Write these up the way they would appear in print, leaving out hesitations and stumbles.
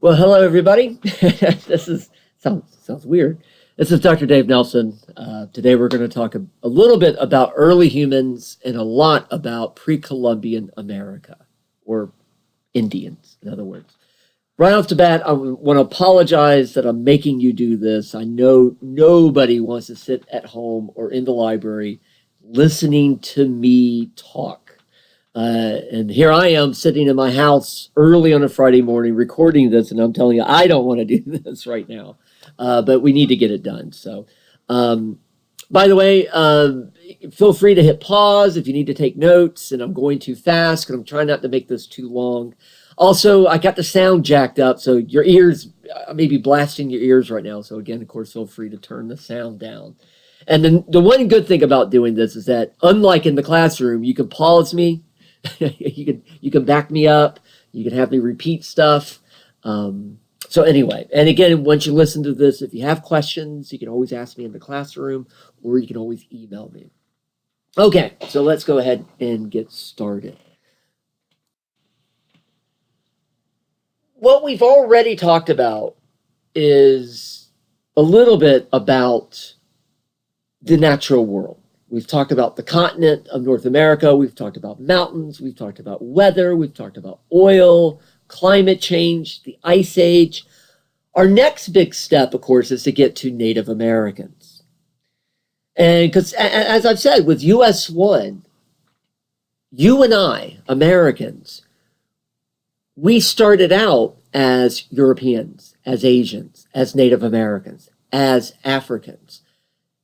Well, hello everybody. This sounds weird. This is Dr. Dave Nelson. Today we're going to talk a little bit about early humans and a lot about pre-Columbian America, or Indians, in other words. Right off the bat, I want to apologize that I'm making you do this. I know nobody wants to sit at home or in the library listening to me talk. And here I am sitting in my house early on a Friday morning recording this, and I'm telling you, I don't want to do this right now, but we need to get it done. So, by the way, feel free to hit pause if you need to take notes, and I'm going too fast because I'm trying not to make this too long. Also, I got the sound jacked up, so your ears, I may be blasting your ears right now. So again, of course, feel free to turn the sound down. And then the one good thing about doing this is that, unlike in the classroom, you can pause me. you can back me up. You can have me repeat stuff. So anyway, and again, once you listen to this, if you have questions, you can always ask me in the classroom, or you can always email me. Okay, so let's go ahead and get started. What we've already talked about is a little bit about the natural world. We've talked about the continent of North America. We've talked about mountains. We've talked about weather. We've talked about oil, climate change, the Ice Age. Our next big step, of course, is to get to Native Americans. And because, as I've said, with US 1, you and I, Americans, we started out as Europeans, as Asians, as Native Americans, as Africans.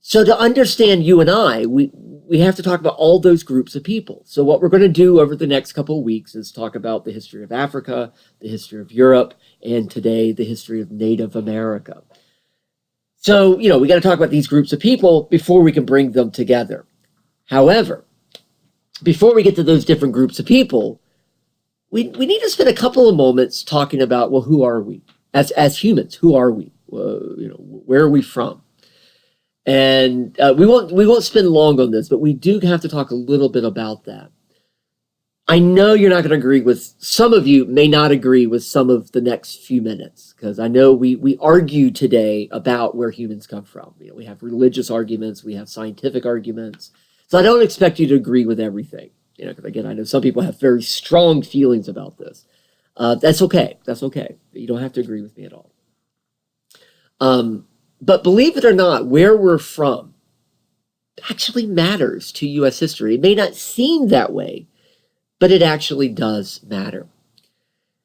So to understand you and I, we have to talk about all those groups of people. So what we're going to do over the next couple of weeks is talk about the history of Africa, the history of Europe, and today the history of Native America. So, we got to talk about these groups of people before we can bring them together. However, before we get to those different groups of people, we need to spend a couple of moments talking about, well, who are we? As humans, who are we? Where are we from? And we won't spend long on this, but we do have to talk a little bit about that. I know you're not going to agree with, some of you may not agree with some of the next few minutes, because I know we argue today about where humans come from. We have religious arguments, we have scientific arguments. So I don't expect you to agree with everything. Because again, I know some people have very strong feelings about this. That's okay. That's okay. You don't have to agree with me at all. But believe it or not, where we're from actually matters to U.S. history. It may not seem that way, but it actually does matter.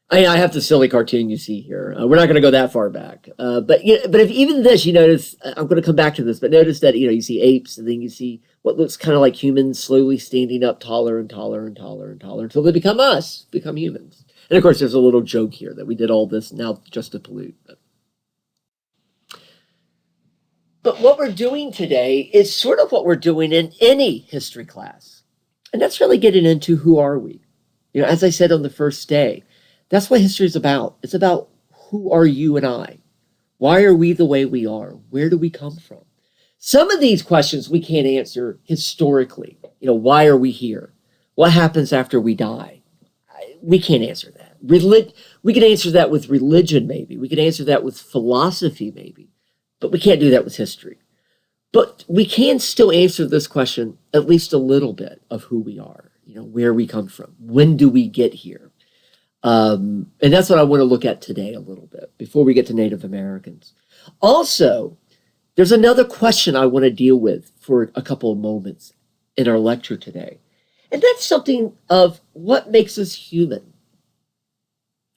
I have the silly cartoon you see here. We're not going to go that far back. But if even this, you notice, I'm going to come back to this, but notice that, you see apes, and then you see what looks kind of like humans slowly standing up taller and taller and taller and taller until they become us, become humans. And of course, there's a little joke here that we did all this now just to pollute. But what we're doing today is sort of what we're doing in any history class. And that's really getting into who are we? As I said on the first day, that's what history is about. It's about who are you and I? Why are we the way we are? Where do we come from? Some of these questions we can't answer historically. Why are we here? What happens after we die? We can't answer that. We can answer that with religion, maybe. We can answer that with philosophy, maybe. But we can't do that with history. But we can still answer this question, at least a little bit, of who we are, where we come from. When do we get here? And that's what I want to look at today a little bit before we get to Native Americans. Also, there's another question I want to deal with for a couple of moments in our lecture today. And that's something of what makes us human.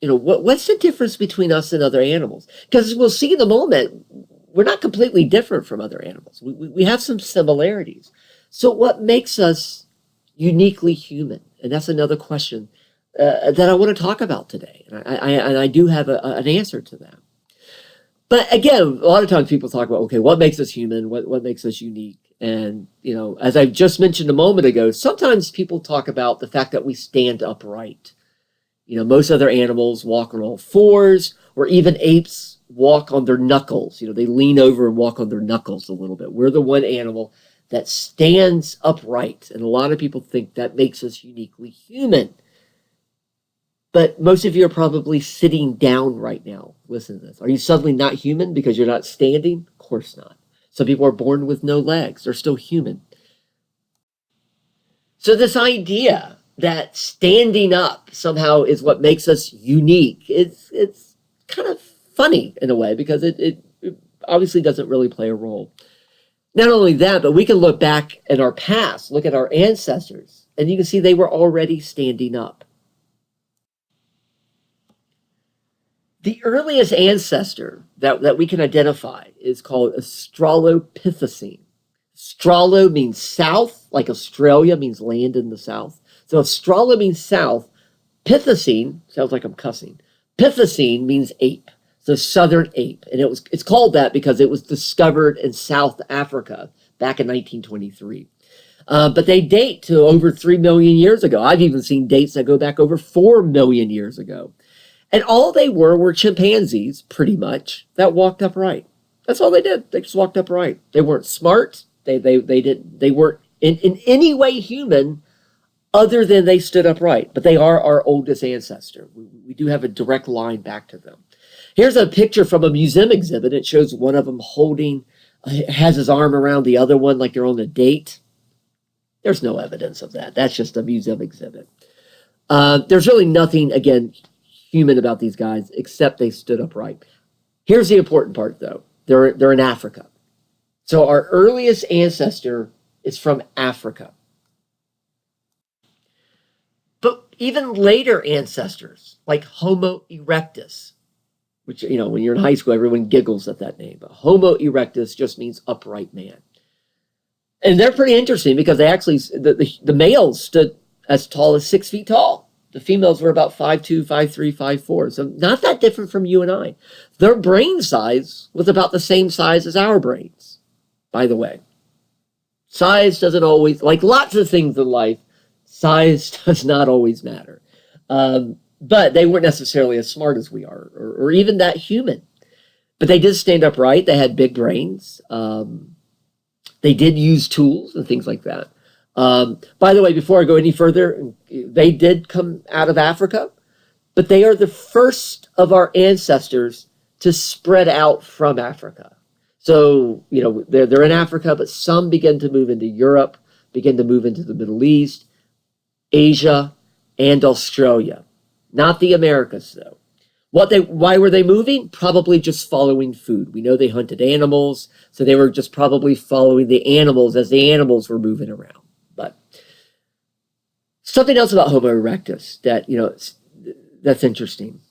What's the difference between us and other animals? Because we'll see in a moment, we're not completely different from other animals. We have some similarities. So what makes us uniquely human? And that's another question that I want to talk about today. And I do have an answer to that. But again, a lot of times people talk about, okay, what makes us human? What makes us unique? And, as I just mentioned a moment ago, sometimes people talk about the fact that we stand upright. Most other animals walk on all fours, or even apes walk on their knuckles. They lean over and walk on their knuckles a little bit. We're the one animal that stands upright. And a lot of people think that makes us uniquely human. But most of you are probably sitting down right now. Listen to this. Are you suddenly not human because you're not standing? Of course not. Some people are born with no legs. They're still human. So this idea that standing up somehow is what makes us unique, it's kind of funny in a way, because it obviously doesn't really play a role. Not only that, but we can look back at our past, look at our ancestors, and you can see they were already standing up. The earliest ancestor that we can identify is called Australopithecine. Australo means south, like Australia means land in the south. So Australo means south. Pithecine, sounds like I'm cussing. Pithecine means ape, so southern ape. And it's called that because it was discovered in South Africa back in 1923. But they date to over 3 million years ago. I've even seen dates that go back over 4 million years ago. And all they were chimpanzees, pretty much, that walked upright. That's all they did. They just walked upright. They weren't smart. They weren't in any way human, other than they stood upright. But they are our oldest ancestor. We do have a direct line back to them. Here's a picture from a museum exhibit. It shows one of them has his arm around the other one like they're on a date. There's no evidence of that. That's just a museum exhibit. There's really nothing, again, human about these guys, except they stood upright. Here's the important part, though. They're in Africa. So our earliest ancestor is from Africa. But even later ancestors, like Homo erectus, which, when you're in high school, everyone giggles at that name. But Homo erectus just means upright man. And they're pretty interesting because they actually, the males stood as tall as 6 feet tall. The females were about 5'2", 5'3", 5'4". So not that different from you and I. Their brain size was about the same size as our brains, by the way. Size doesn't always, like lots of things in life, size does not always matter. But they weren't necessarily as smart as we are, or even that human. But they did stand upright. They had big brains. They did use tools and things like that. By the way, before I go any further, they did come out of Africa, but they are the first of our ancestors to spread out from Africa. So, they're in Africa, but some begin to move into Europe, begin to move into the Middle East, Asia, and Australia. Not the Americas, though. Why were they moving? Probably just following food. We know they hunted animals, so they were just probably following the animals as the animals were moving around. But something else about Homo erectus that, that's interesting.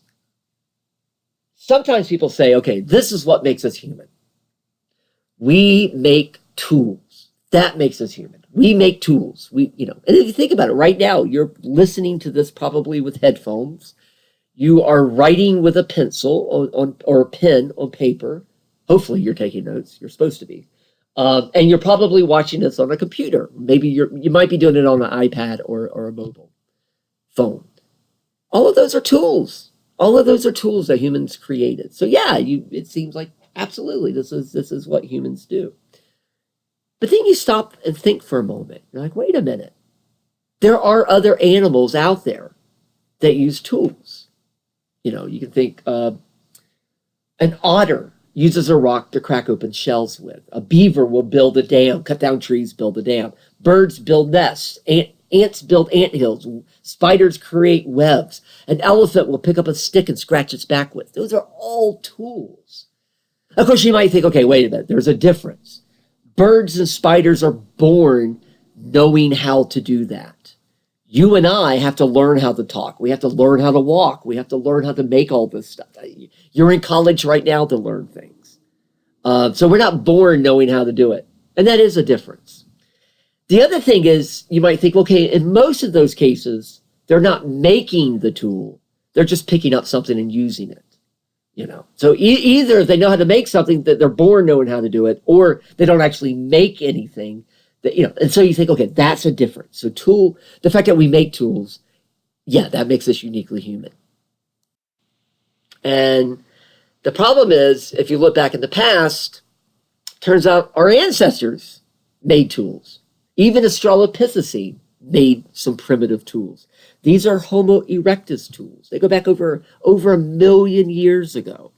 Sometimes people say, okay, this is what makes us human. We make tools. That makes us human. We make tools. And if you think about it, right now, you're listening to this probably with headphones. You are writing with a pencil or a pen on paper. Hopefully you're taking notes. You're supposed to be. And you're probably watching this on a computer. Maybe you might be doing it on an iPad or a mobile phone. All of those are tools. All of those are tools that humans created. So yeah, it seems like absolutely this is what humans do. But then you stop and think for a moment. You're like, wait a minute. There are other animals out there that use tools. You can think an otter uses a rock to crack open shells with. A beaver will build a dam, cut down trees, build a dam. Birds build nests. Ants build anthills. Spiders create webs. An elephant will pick up a stick and scratch its back with. Those are all tools. Of course, you might think, okay, wait a minute. There's a difference. Birds and spiders are born knowing how to do that. You and I have to learn how to talk. We have to learn how to walk. We have to learn how to make all this stuff. You're in college right now to learn things. So we're not born knowing how to do it. And that is a difference. The other thing is, you might think, okay, in most of those cases, they're not making the tool. They're just picking up something and using it. So either they know how to make something, that they're born knowing how to do it, or they don't actually make anything. And so you think, okay, that's a difference. So the fact that we make tools, yeah, that makes us uniquely human. And the problem is, if you look back in the past, turns out our ancestors made tools. Even Australopithecine made some primitive tools. These are Homo erectus tools. They go back over 1,000,000 years ago.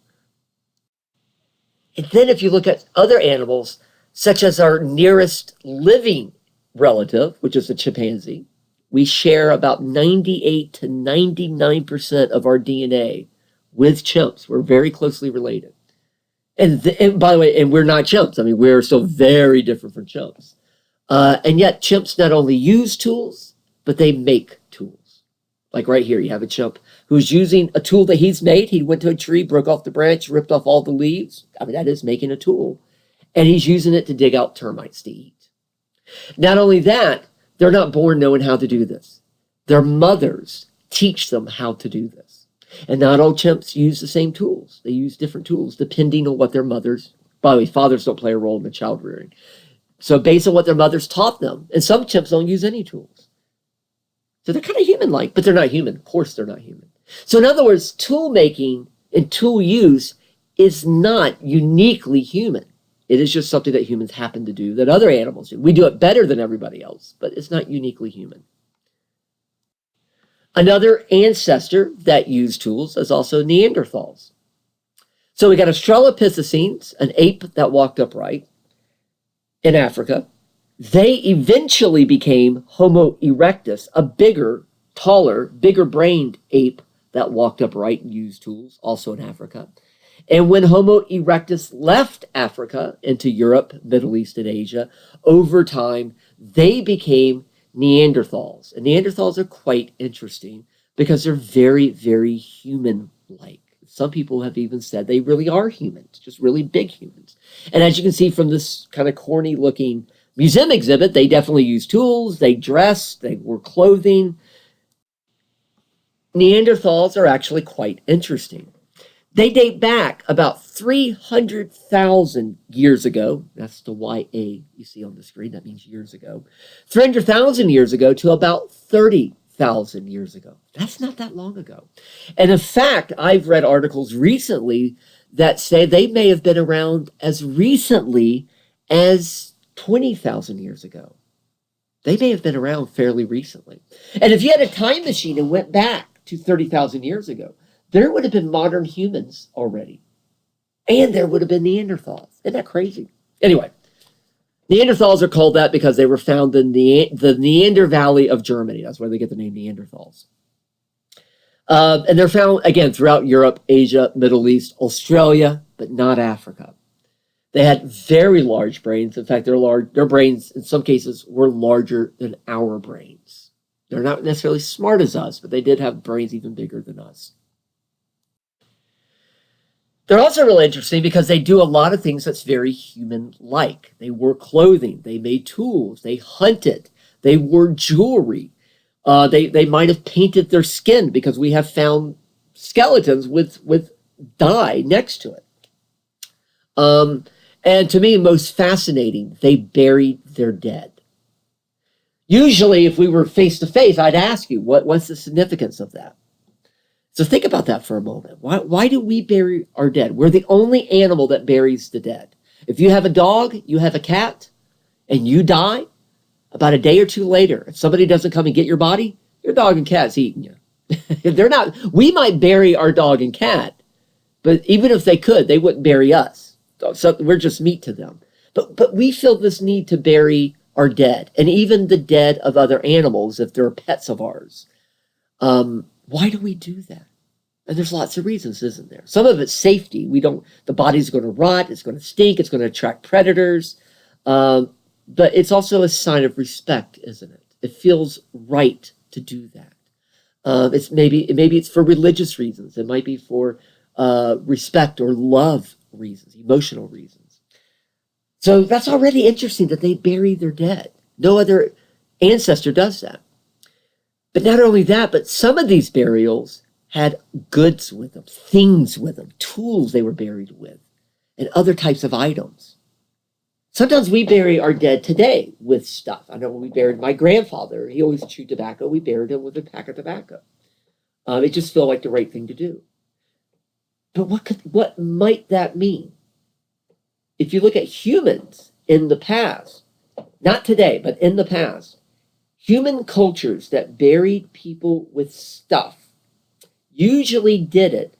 And then if you look at other animals, such as our nearest living relative, which is the chimpanzee, we share about 98 to 99% of our DNA with chimps. We're very closely related. And by the way, and we're not chimps. I mean, we're still very different from chimps. And yet chimps not only use tools, but they make tools. Like right here, you have a chimp who's using a tool that he's made. He went to a tree, broke off the branch, ripped off all the leaves. I mean, that is making a tool. And he's using it to dig out termites to eat. Not only that, they're not born knowing how to do this. Their mothers teach them how to do this. And not all chimps use the same tools. They use different tools depending on what their mothers, by the way, fathers don't play a role in the child rearing. So based on what their mothers taught them, and some chimps don't use any tools. So they're kind of human-like, but they're not human. Of course they're not human. So in other words, tool making and tool use is not uniquely human. It is just something that humans happen to do that other animals do. We do it better than everybody else, but it's not uniquely human. Another ancestor that used tools is also Neanderthals. So we got Australopithecines, an ape that walked upright in Africa. They eventually became Homo erectus, a bigger, taller, bigger-brained ape that walked upright and used tools, also in Africa. And when Homo erectus left Africa into Europe, Middle East, and Asia, over time, they became Neanderthals. And Neanderthals are quite interesting because they're very, very human-like. Some people have even said they really are humans, just really big humans. And as you can see from this kind of corny-looking museum exhibit, they definitely used tools, they dressed, they wore clothing. Neanderthals are actually quite interesting. They date back about 300,000 years ago. That's the YA you see on the screen. That means years ago. 300,000 years ago to about 30,000 years ago. That's not that long ago. And in fact, I've read articles recently that say they may have been around as recently as 20,000 years ago. They may have been around fairly recently. And if you had a time machine and went back to 30,000 years ago, there would have been modern humans already. And there would have been Neanderthals. Isn't that crazy? Anyway, Neanderthals are called that because they were found in the Neander Valley of Germany. That's where they get the name Neanderthals. And they're found, again, throughout Europe, Asia, Middle East, Australia, but not Africa. They had very large brains. In fact, their brains, in some cases, were larger than our brains. They're not necessarily smart as us, but they did have brains even bigger than us. They're also really interesting because they do a lot of things that's very human-like. They wore clothing, they made tools, they hunted, they wore jewelry. They might have painted their skin because we have found skeletons with dye next to it. And to me, most fascinating, they buried their dead. Usually, if we were face-to-face, I'd ask you, what's the significance of that? So think about that for a moment. Why do we bury our dead? We're the only animal that buries the dead. If you have a dog, you have a cat, and you die, about a day or two later, if somebody doesn't come and get your body, your dog and cat's eating you. They're not. We might bury our dog and cat, but even if they could, they wouldn't bury us. So we're just meat to them. But we feel this need to bury our dead, and even the dead of other animals if they're pets of ours. Why do we do that? And there's lots of reasons, isn't there? Some of it's safety. The body's going to rot, it's going to stink, it's going to attract predators. But it's also a sign of respect, isn't it? It feels right to do that. Maybe it's for religious reasons. It might be for respect or love reasons, emotional reasons. So that's already interesting that they bury their dead. No other ancestor does that. But not only that, but some of these burials had goods with them, things with them, tools they were buried with, and other types of items. Sometimes we bury our dead today with stuff. I know when we buried my grandfather, he always chewed tobacco. We buried him with a pack of tobacco. It just felt like the right thing to do. But what might that mean? If you look at humans in the past, not today, but in the past, Human cultures that buried people with stuff usually did it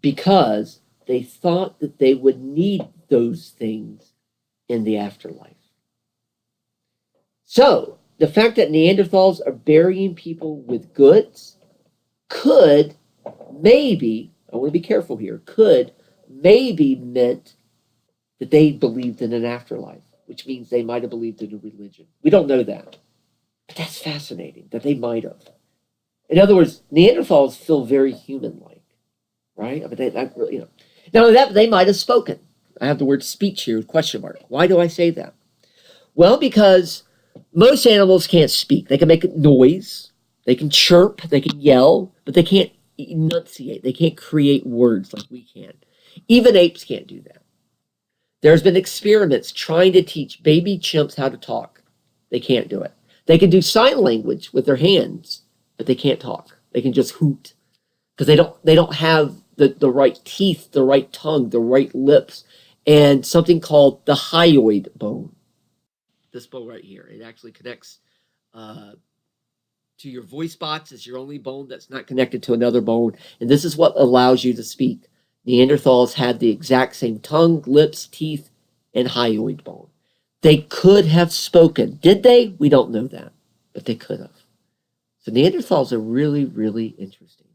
because they thought that they would need those things in the afterlife. So, the fact that Neanderthals are burying people with goods could maybe, I want to be careful here, could maybe meant that they believed in an afterlife, which means they might have believed in a religion. We don't know that. But that's fascinating that they might have. In other words, Neanderthals feel very human-like, right? I mean, not really, Not only that, but they might have spoken. I have the word speech here, question mark. Why do I say that? Well, because most animals can't speak. They can make noise, they can chirp, they can yell, but they can't enunciate. They can't create words like we can. Even apes can't do that. There's been experiments trying to teach baby chimps how to talk. They can't do it. They can do sign language with their hands, but they can't talk. They can just hoot because they don't have the right teeth, the right tongue, the right lips, and something called the hyoid bone. This bone right here, it actually connects to your voice box. It's your only bone that's not connected to another bone, and this is what allows you to speak. Neanderthals had the exact same tongue, lips, teeth, and hyoid bone. They could have spoken. Did they? We don't know that, but they could have. So Neanderthals are really, really interesting.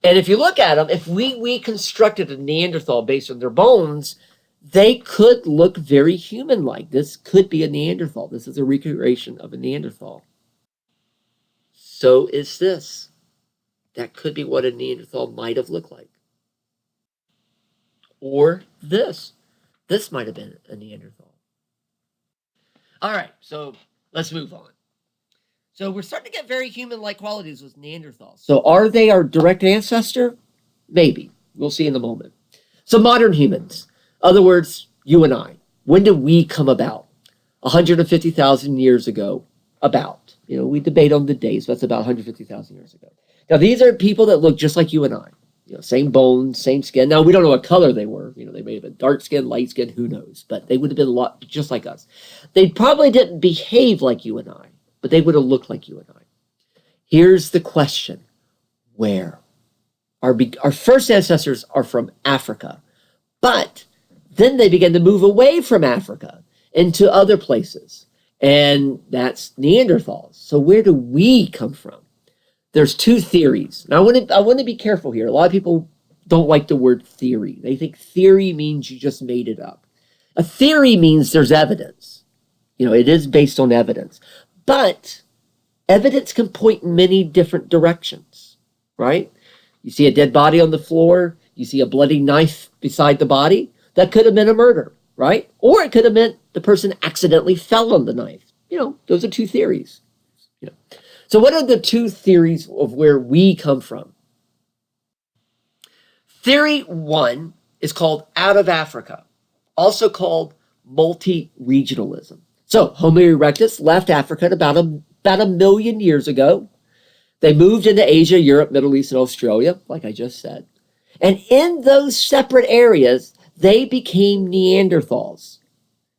And if you look at them, if we reconstructed a Neanderthal based on their bones, they could look very human-like. This could be a Neanderthal. This is a recreation of a Neanderthal. So is this. That could be what a Neanderthal might have looked like. Or this. This might have been a Neanderthal. All right, so let's move on. So we're starting to get very human-like qualities with Neanderthals. So are they our direct ancestor? Maybe. We'll see in a moment. So modern humans, in other words, you and I, when did we come about? 150,000 years ago, about. We debate on the days, but that's about 150,000 years ago. Now, these are people that look just like you and I. Same bones, same skin. Now, we don't know what color they were. They may have been dark skin, light skin, who knows. But they would have been a lot just like us. They probably didn't behave like you and I, but they would have looked like you and I. Here's the question. Where? Our first ancestors are from Africa. But then they began to move away from Africa into other places. And that's Neanderthals. So where do we come from? There's two theories. Now, I want to be careful here. A lot of people don't like the word theory. They think theory means you just made it up. A theory means there's evidence. It is based on evidence. But evidence can point in many different directions, right? You see a dead body on the floor. You see a bloody knife beside the body. That could have been a murder, right? Or it could have meant the person accidentally fell on the knife. Those are two theories. So what are the two theories of where we come from? Theory one is called out of Africa, also called multi-regionalism. So Homo erectus left Africa about a million years ago. They moved into Asia, Europe, Middle East, and Australia, like I just said. And in those separate areas, they became Neanderthals,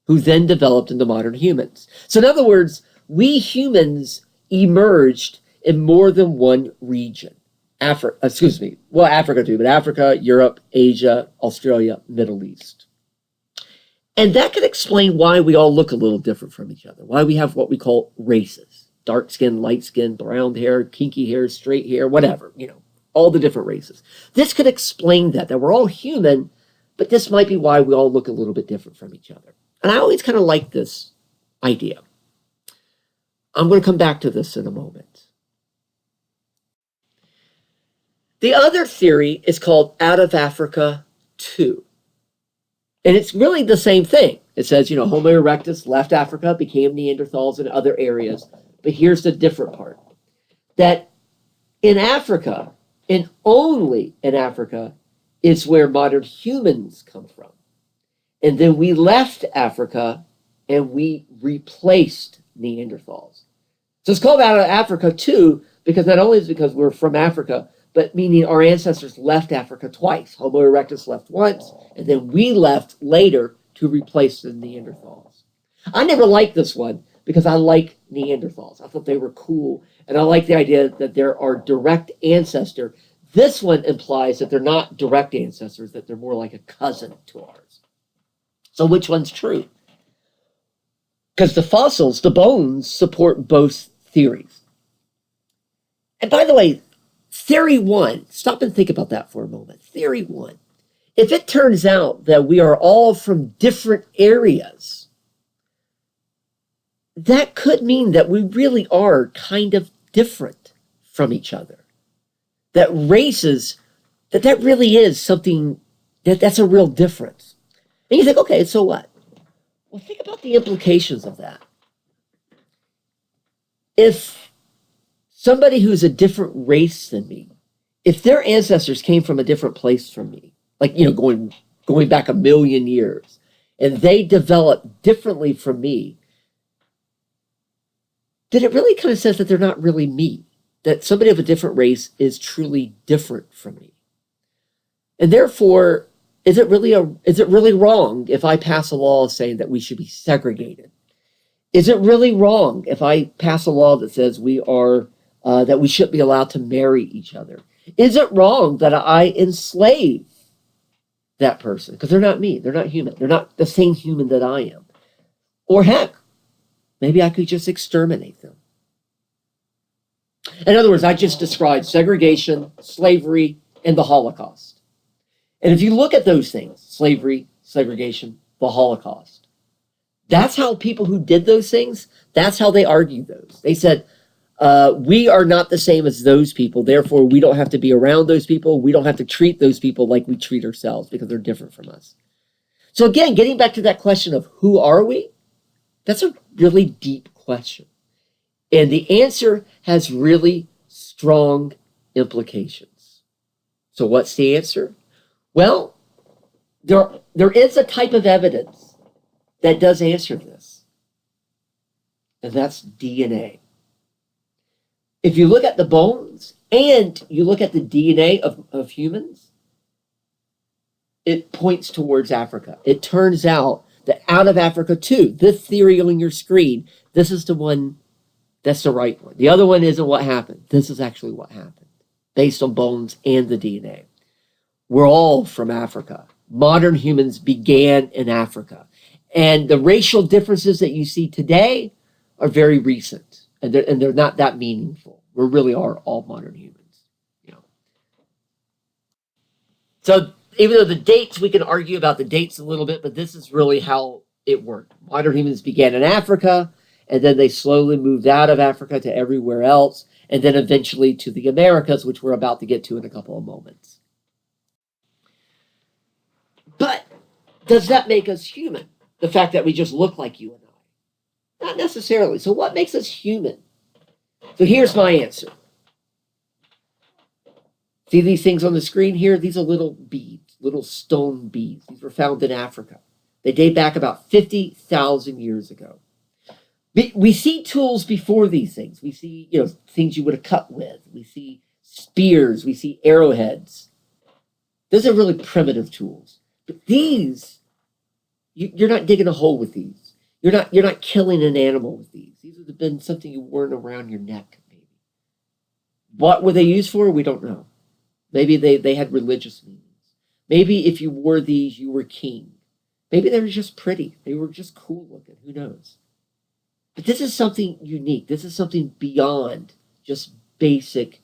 who then developed into modern humans. So in other words, we humans emerged in more than one region. Africa too, but Africa, Europe, Asia, Australia, Middle East. And that could explain why we all look a little different from each other, why we have what we call races. Dark skin, light skin, brown hair, kinky hair, straight hair, whatever, all the different races. This could explain that we're all human, but this might be why we all look a little bit different from each other. And I always kind of like this idea. I'm going to come back to this in a moment. The other theory is called out of Africa 2. And it's really the same thing. It says, Homo erectus left Africa, became Neanderthals in other areas. But here's the different part. That in Africa, and only in Africa, is where modern humans come from. And then we left Africa and we replaced Neanderthals. So it's called out of Africa too, because not only is it because we're from Africa, but meaning our ancestors left Africa twice. Homo erectus left once, and then we left later to replace the Neanderthals. I never liked this one, because I like Neanderthals. I thought they were cool. And I like the idea that they're our direct ancestor. This one implies that they're not direct ancestors, that they're more like a cousin to ours. So which one's true? Because the fossils, the bones, support both theories. And by the way, theory one, stop and think about that for a moment. Theory one, if it turns out that we are all from different areas, that could mean that we really are kind of different from each other. That races, that really is something, that's a real difference. And you think, okay, so what? Well, think about the implications of that. If somebody who's a different race than me, if their ancestors came from a different place from me, like, going back 1,000,000 years, and they developed differently from me, then it really kind of says that they're not really me, that somebody of a different race is truly different from me. And therefore, is it really wrong if I pass a law saying that we should be segregated? Is it really wrong if I pass a law that says that we shouldn't be allowed to marry each other? Is it wrong that I enslave that person? Because they're not me. They're not human. They're not the same human that I am. Or heck, maybe I could just exterminate them. In other words, I just described segregation, slavery, and the Holocaust. And if you look at those things, slavery, segregation, the Holocaust, that's how people who did those things, that's how they argued those. They said, we are not the same as those people. Therefore, we don't have to be around those people. We don't have to treat those people like we treat ourselves because they're different from us. So again, getting back to that question of who are we? That's a really deep question. And the answer has really strong implications. So what's the answer? Well, there is a type of evidence that does answer this. And that's DNA. If you look at the bones and you look at the DNA of humans, it points towards Africa. It turns out that out of Africa too, this theory on your screen, this is the one, that's the right one. The other one isn't what happened. This is actually what happened, based on bones and the DNA. We're all from Africa. Modern humans began in Africa. And the racial differences that you see today are very recent. And they're not that meaningful. We really are all modern humans. So even though the dates, we can argue about the dates a little bit, but this is really how it worked. Modern humans began in Africa, and then they slowly moved out of Africa to everywhere else, and then eventually to the Americas, which we're about to get to in a couple of moments. But does that make us human? The fact that we just look like you and I? Not necessarily. So what makes us human? So here's my answer. See these things on the screen here? These are little beads, little stone beads. These were found in Africa. They date back about 50,000 years ago. We see tools before these things. We see, things you would have cut with. We see spears. We see arrowheads. Those are really primitive tools. But these, you're not digging a hole with these. You're not killing an animal with these. These would have been something you worn around your neck, maybe. What were they used for? We don't know. Maybe they had religious meanings. Maybe if you wore these, you were king. Maybe they were just pretty. They were just cool looking. Who knows? But this is something unique. This is something beyond just basic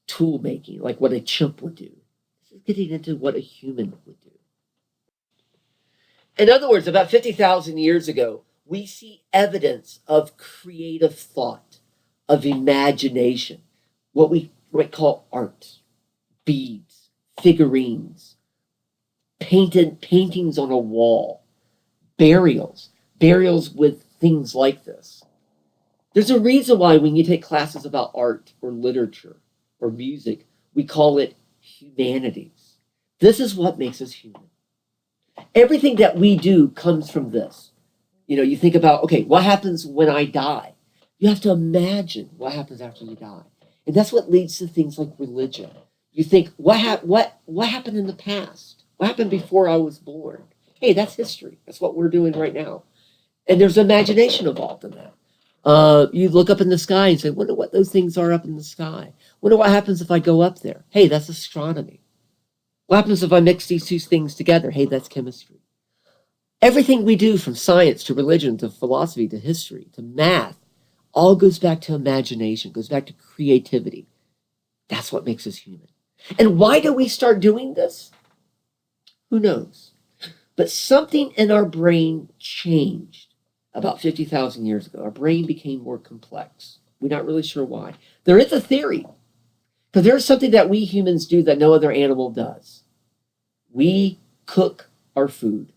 tool making, like what a chimp would do. This is getting into what a human would do. In other words, about 50,000 years ago, we see evidence of creative thought, of imagination, what we might call art, beads, figurines, paintings on a wall, burials with things like this. There's a reason why when you take classes about art or literature or music, we call it humanities. This is what makes us human. Everything that we do comes from this. You think about, okay, what happens when I die? You have to imagine what happens after you die. And that's what leads to things like religion. You think, what happened in the past? What happened before I was born? Hey, that's history. That's what we're doing right now. And there's imagination involved in that. You look up in the sky and say, wonder what those things are up in the sky. Wonder what happens if I go up there. Hey, that's astronomy. What happens if I mix these two things together? Hey, that's chemistry. Everything we do, from science to religion to philosophy to history to math, all goes back to imagination, goes back to creativity. That's what makes us human. And why do we start doing this? Who knows? But something in our brain changed about 50,000 years ago. Our brain became more complex. We're not really sure why. There is a theory, because there's something that we humans do that no other animal does. We cook our food.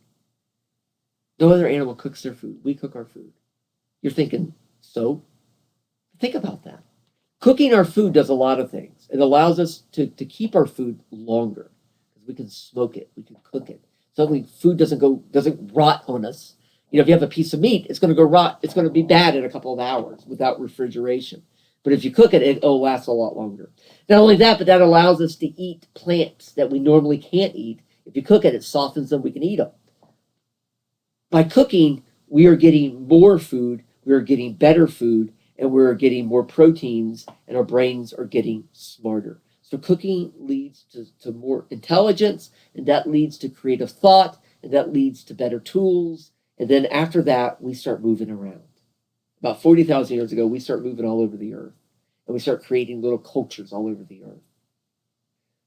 No other animal cooks their food. We cook our food. You're thinking, so? Think about that. Cooking our food does a lot of things. It allows us to keep our food longer, because we can smoke it, we can cook it. Suddenly food doesn't rot on us. You know, if you have a piece of meat, it's going to go rot. It's going to be bad in a couple of hours without refrigeration. But if you cook it, it'll last a lot longer. Not only that, but that allows us to eat plants that we normally can't eat. If you cook it, it softens them, we can eat them. By cooking, we are getting more food, we are getting better food, and we're getting more proteins, and our brains are getting smarter. So cooking leads to more intelligence, and that leads to creative thought, and that leads to better tools. And then after that, we start moving around. About 40,000 years ago, we start moving all over the earth, and we start creating little cultures all over the earth.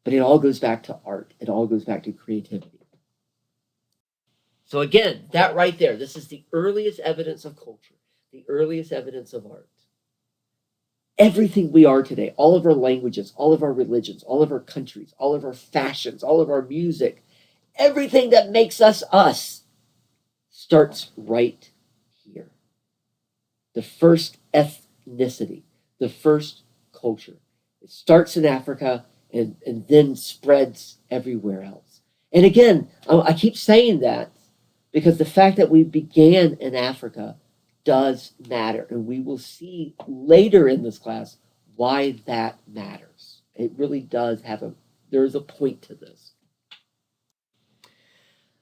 But it all goes back to art. It all goes back to creativity. So again, that right there, this is the earliest evidence of culture, the earliest evidence of art. Everything we are today, all of our languages, all of our religions, all of our countries, all of our fashions, all of our music, everything that makes us us starts right here. The first ethnicity, the first culture. It starts in Africa and then spreads everywhere else. And again, I keep saying that because the fact that we began in Africa does matter. And we will see later in this class why that matters. It really does there's a point to this.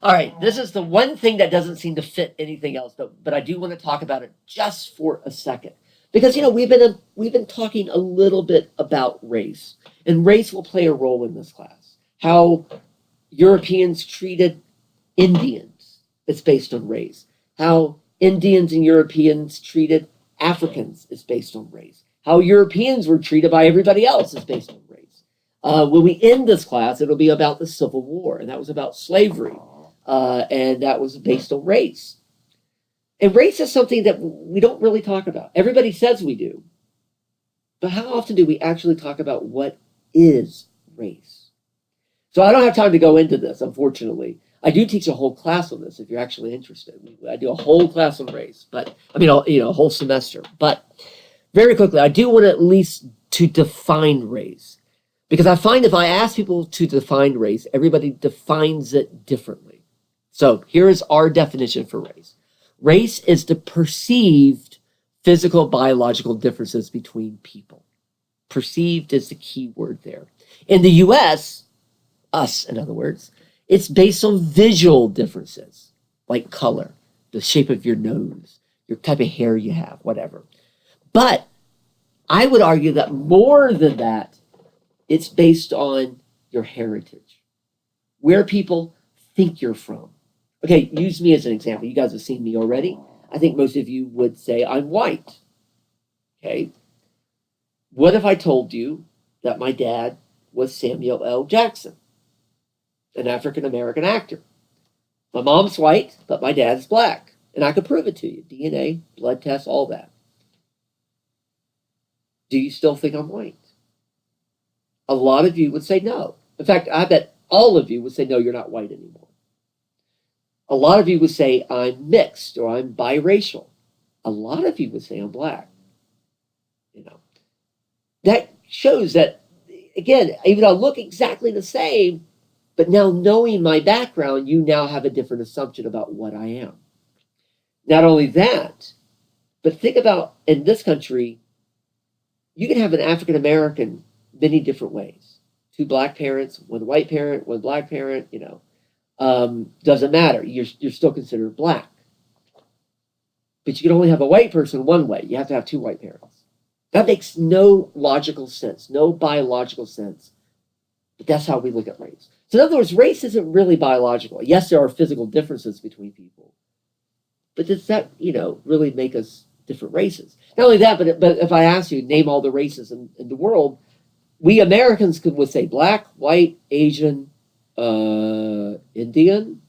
All right, this is the one thing that doesn't seem to fit anything else, but I do want to talk about it just for a second. Because, you know, we've been talking a little bit about race, and race will play a role in this class. How Europeans treated Indians, it's based on race. How Indians and Europeans treated Africans is based on race. How Europeans were treated by everybody else is based on race. When we end this class, it'll be about the Civil War, and that was about slavery, and that was based on race. And race is something that we don't really talk about. Everybody says we do, but how often do we actually talk about what is race? So I don't have time to go into this, unfortunately. I do teach a whole class on this if you're actually interested. I do a whole class on race, but I mean, a whole semester. But very quickly, I do want at least to define race, because I find if I ask people to define race, everybody defines it differently. So here is our definition for race. Race is the perceived physical, biological differences between people. Perceived is the key word there. In the US, us, in other words, it's based on visual differences, like color, the shape of your nose, your type of hair you have, whatever. But I would argue that more than that, it's based on your heritage, where people think you're from. Okay, use me as an example. You guys have seen me already. I think most of you would say I'm white. Okay. What if I told you that my dad was Samuel L. Jackson, an African-American actor? My mom's white, but my dad's black. And I could prove it to you. DNA, blood tests, all that. Do you still think I'm white? A lot of you would say no. In fact, I bet all of you would say, no, you're not white anymore. A lot of you would say I'm mixed or I'm biracial. A lot of you would say I'm black. You know, that shows that, again, even though I look exactly the same, but now knowing my background, you now have a different assumption about what I am. Not only that, but think about in this country, you can have an African American many different ways. 2 black parents, 1 white parent, 1 black parent, you know. Doesn't matter. You're still considered black. but you can only have a white person one way. You have to have two white parents. That makes no logical sense, no biological sense. But that's how we look at race. So in other words, race isn't really biological. Yes, there are physical differences between people. But does that, really make us different races? Not only that, but if I ask you, name all the races in the world, we Americans would say black, white, Asian, Indian,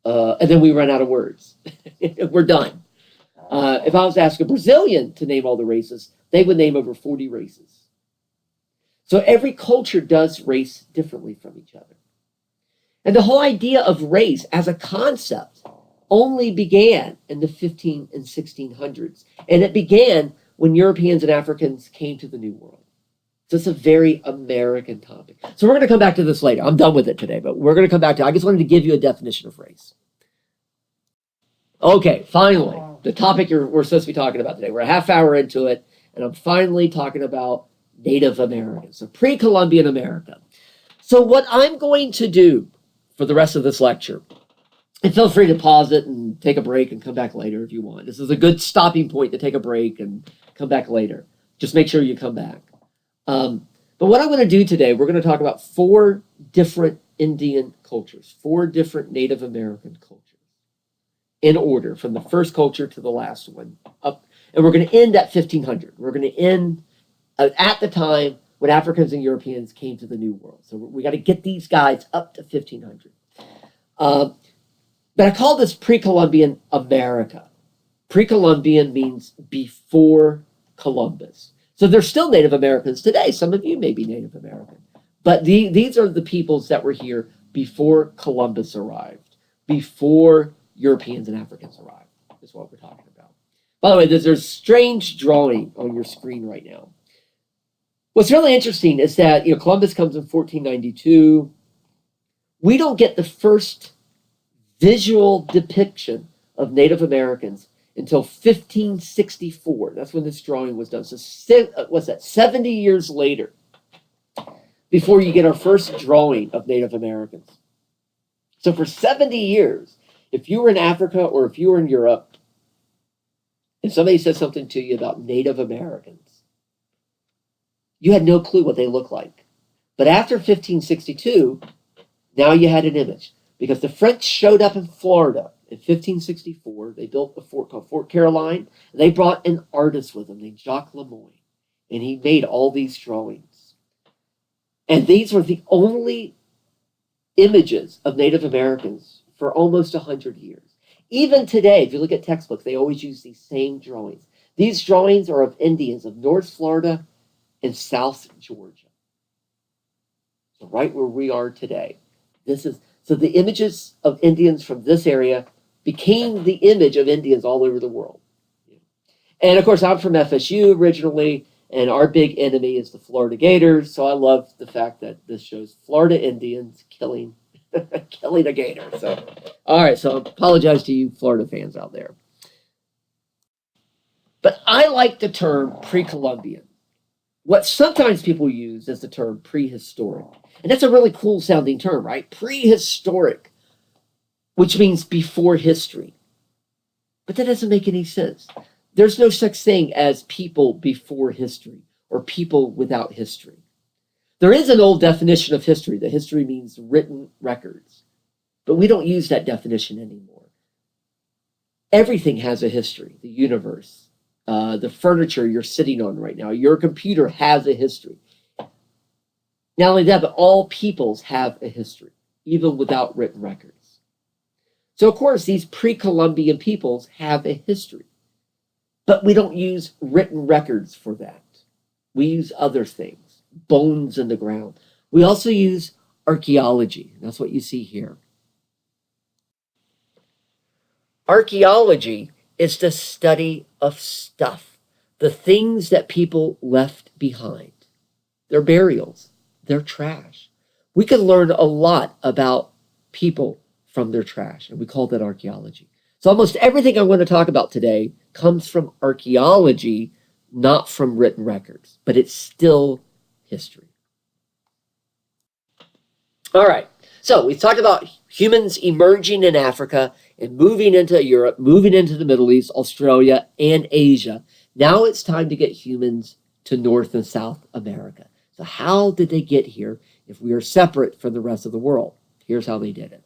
and then we run out of words. We're done. If I was to ask a Brazilian to name all the races, they would name over 40 races. So every culture does race differently from each other. And the whole idea of race as a concept only began in the 15 and 1600s. And it began when Europeans and Africans came to the New World. So it's a very American topic. So we're going to come back to this later. I'm done with it today, but we're going to come back to it. I just wanted to give you a definition of race. Okay, finally, the topic we're supposed to be talking about today. We're a half hour into it, and I'm finally talking about Native Americans, so pre-Columbian America. So what I'm going to do for the rest of this lecture, and feel free to pause it and take a break and come back later if you want. This is a good stopping point to take a break and come back later. Just make sure you come back. But what I'm going to do today, we're going to talk about 4 different Indian cultures, 4 different Native American cultures in order from the first culture to the last one up. And we're going to end at 1500. We're going to end at the time when Africans and Europeans came to the New World. So we got to get these guys up to 1500. But I call this Pre-Columbian America. Pre-Columbian means before Columbus. So there's still Native Americans today. Some of you may be Native American. But these are the peoples that were here before Columbus arrived, before Europeans and Africans arrived, is what we're talking about. By the way, there's a strange drawing on your screen right now. What's really interesting is that Columbus comes in 1492. We don't get the first visual depiction of Native Americans until 1564. That's when this drawing was done. So what's that, 70 years later, before you get our first drawing of Native Americans. So for 70 years, if you were in Africa or if you were in Europe, and somebody said something to you about Native Americans, you had no clue what they looked like. But after 1562, now you had an image. Because the French showed up in Florida in 1564. They built a fort called Fort Caroline. And they brought an artist with them named Jacques Lemoyne. And he made all these drawings. And these were the only images of Native Americans for almost 100 years. Even today, if you look at textbooks, they always use these same drawings. These drawings are of Indians of North Florida and South Georgia. So right where we are today. So the images of Indians from this area became the image of Indians all over the world. And of course, I'm from FSU originally, and our big enemy is the Florida Gators. So I love the fact that this shows Florida Indians killing a gator. So, all right, so I apologize to you Florida fans out there. But I like the term pre-Columbian. What sometimes people use is the term prehistoric. And that's a really cool sounding term, right? Prehistoric, which means before history. But that doesn't make any sense. There's no such thing as people before history or people without history. There is an old definition of history. That history means written records. But we don't use that definition anymore. Everything has a history. The universe, the furniture you're sitting on right now, your computer has a history. Not only that, but all peoples have a history, even without written records. So, of course, these pre-Columbian peoples have a history. But we don't use written records for that. We use other things, bones in the ground. We also use archaeology. That's what you see here. Archaeology is the study of stuff, the things that people left behind, their burials, their trash. We can learn a lot about people from their trash, and we call that archaeology. So almost everything I'm going to talk about today comes from archaeology, not from written records, but it's still history. All right, So we talked about humans emerging in Africa and moving into Europe, moving into the Middle East, Australia, and Asia. Now it's time to get humans to North and South America. So how did they get here if we are separate from the rest of the world? Here's how they did it.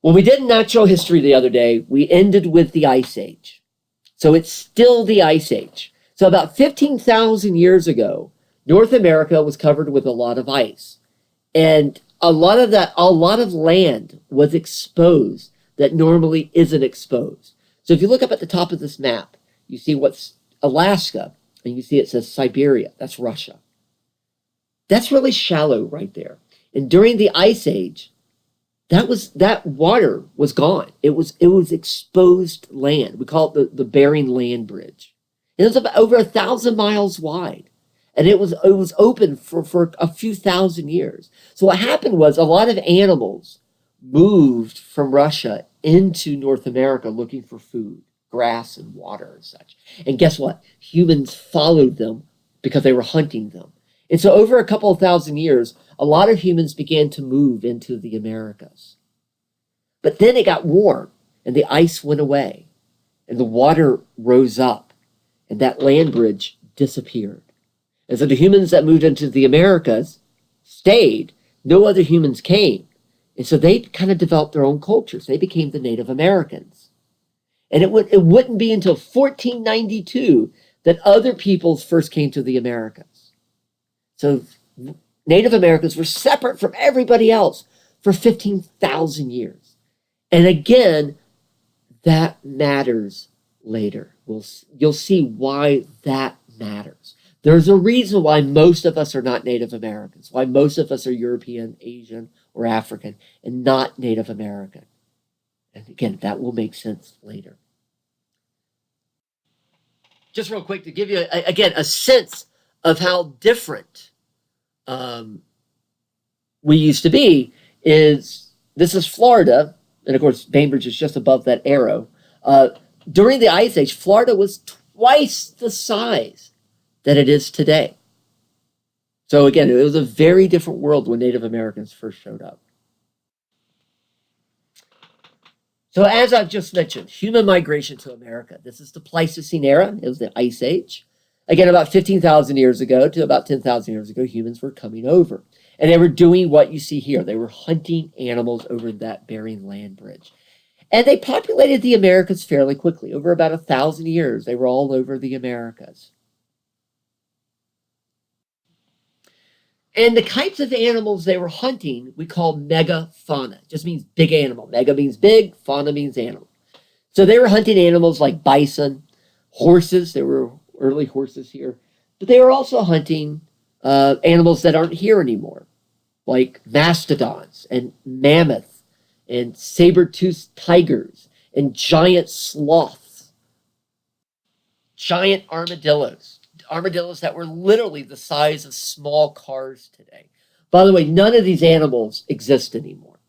When we did natural history the other day, we ended with the Ice Age. So it's still the Ice Age. So about 15,000 years ago, North America was covered with a lot of ice. And a lot of land was exposed that normally isn't exposed. So if you look up at the top of this map, you see what's Alaska, and you see it says Siberia. That's Russia. That's really shallow right there. And during the Ice Age, that water was gone. It was exposed land. We call it the Bering Land Bridge. And it was about over 1,000 miles wide. And it was open for a few thousand years. So what happened was a lot of animals moved from Russia into North America looking for food, grass and water and such. And guess what? Humans followed them because they were hunting them. And so over a couple of thousand years, a lot of humans began to move into the Americas. But then it got warm and the ice went away and the water rose up and that land bridge disappeared. And so the humans that moved into the Americas stayed. No other humans came. And so they kind of developed their own cultures. They became the Native Americans. And it wouldn't be until 1492 that other peoples first came to the Americas. So Native Americans were separate from everybody else for 15,000 years. And again, that matters later. You'll see why that matters. There's a reason why most of us are not Native Americans, why most of us are European, Asian, or African, and not Native American. And again, that will make sense later. Just real quick to give you, again, a sense of how different we used to be is, this is Florida, and of course, Bainbridge is just above that arrow. During the Ice Age, Florida was twice the size that it is today. So again, it was a very different world when Native Americans first showed up. So as I've just mentioned, human migration to America. This is the Pleistocene era. It was the Ice Age. Again, about 15,000 years ago to about 10,000 years ago, humans were coming over. And they were doing what you see here. They were hunting animals over that Bering Land Bridge. And they populated the Americas fairly quickly. Over about 1,000 years, they were all over the Americas. And the types of animals they were hunting, we call megafauna. It just means big animal. Mega means big, fauna means animal. So they were hunting animals like bison, horses. There were early horses here. But they were also hunting animals that aren't here anymore, like mastodons and mammoths and saber-toothed tigers and giant sloths, giant armadillos that were literally the size of small cars today. By the way, none of these animals exist anymore.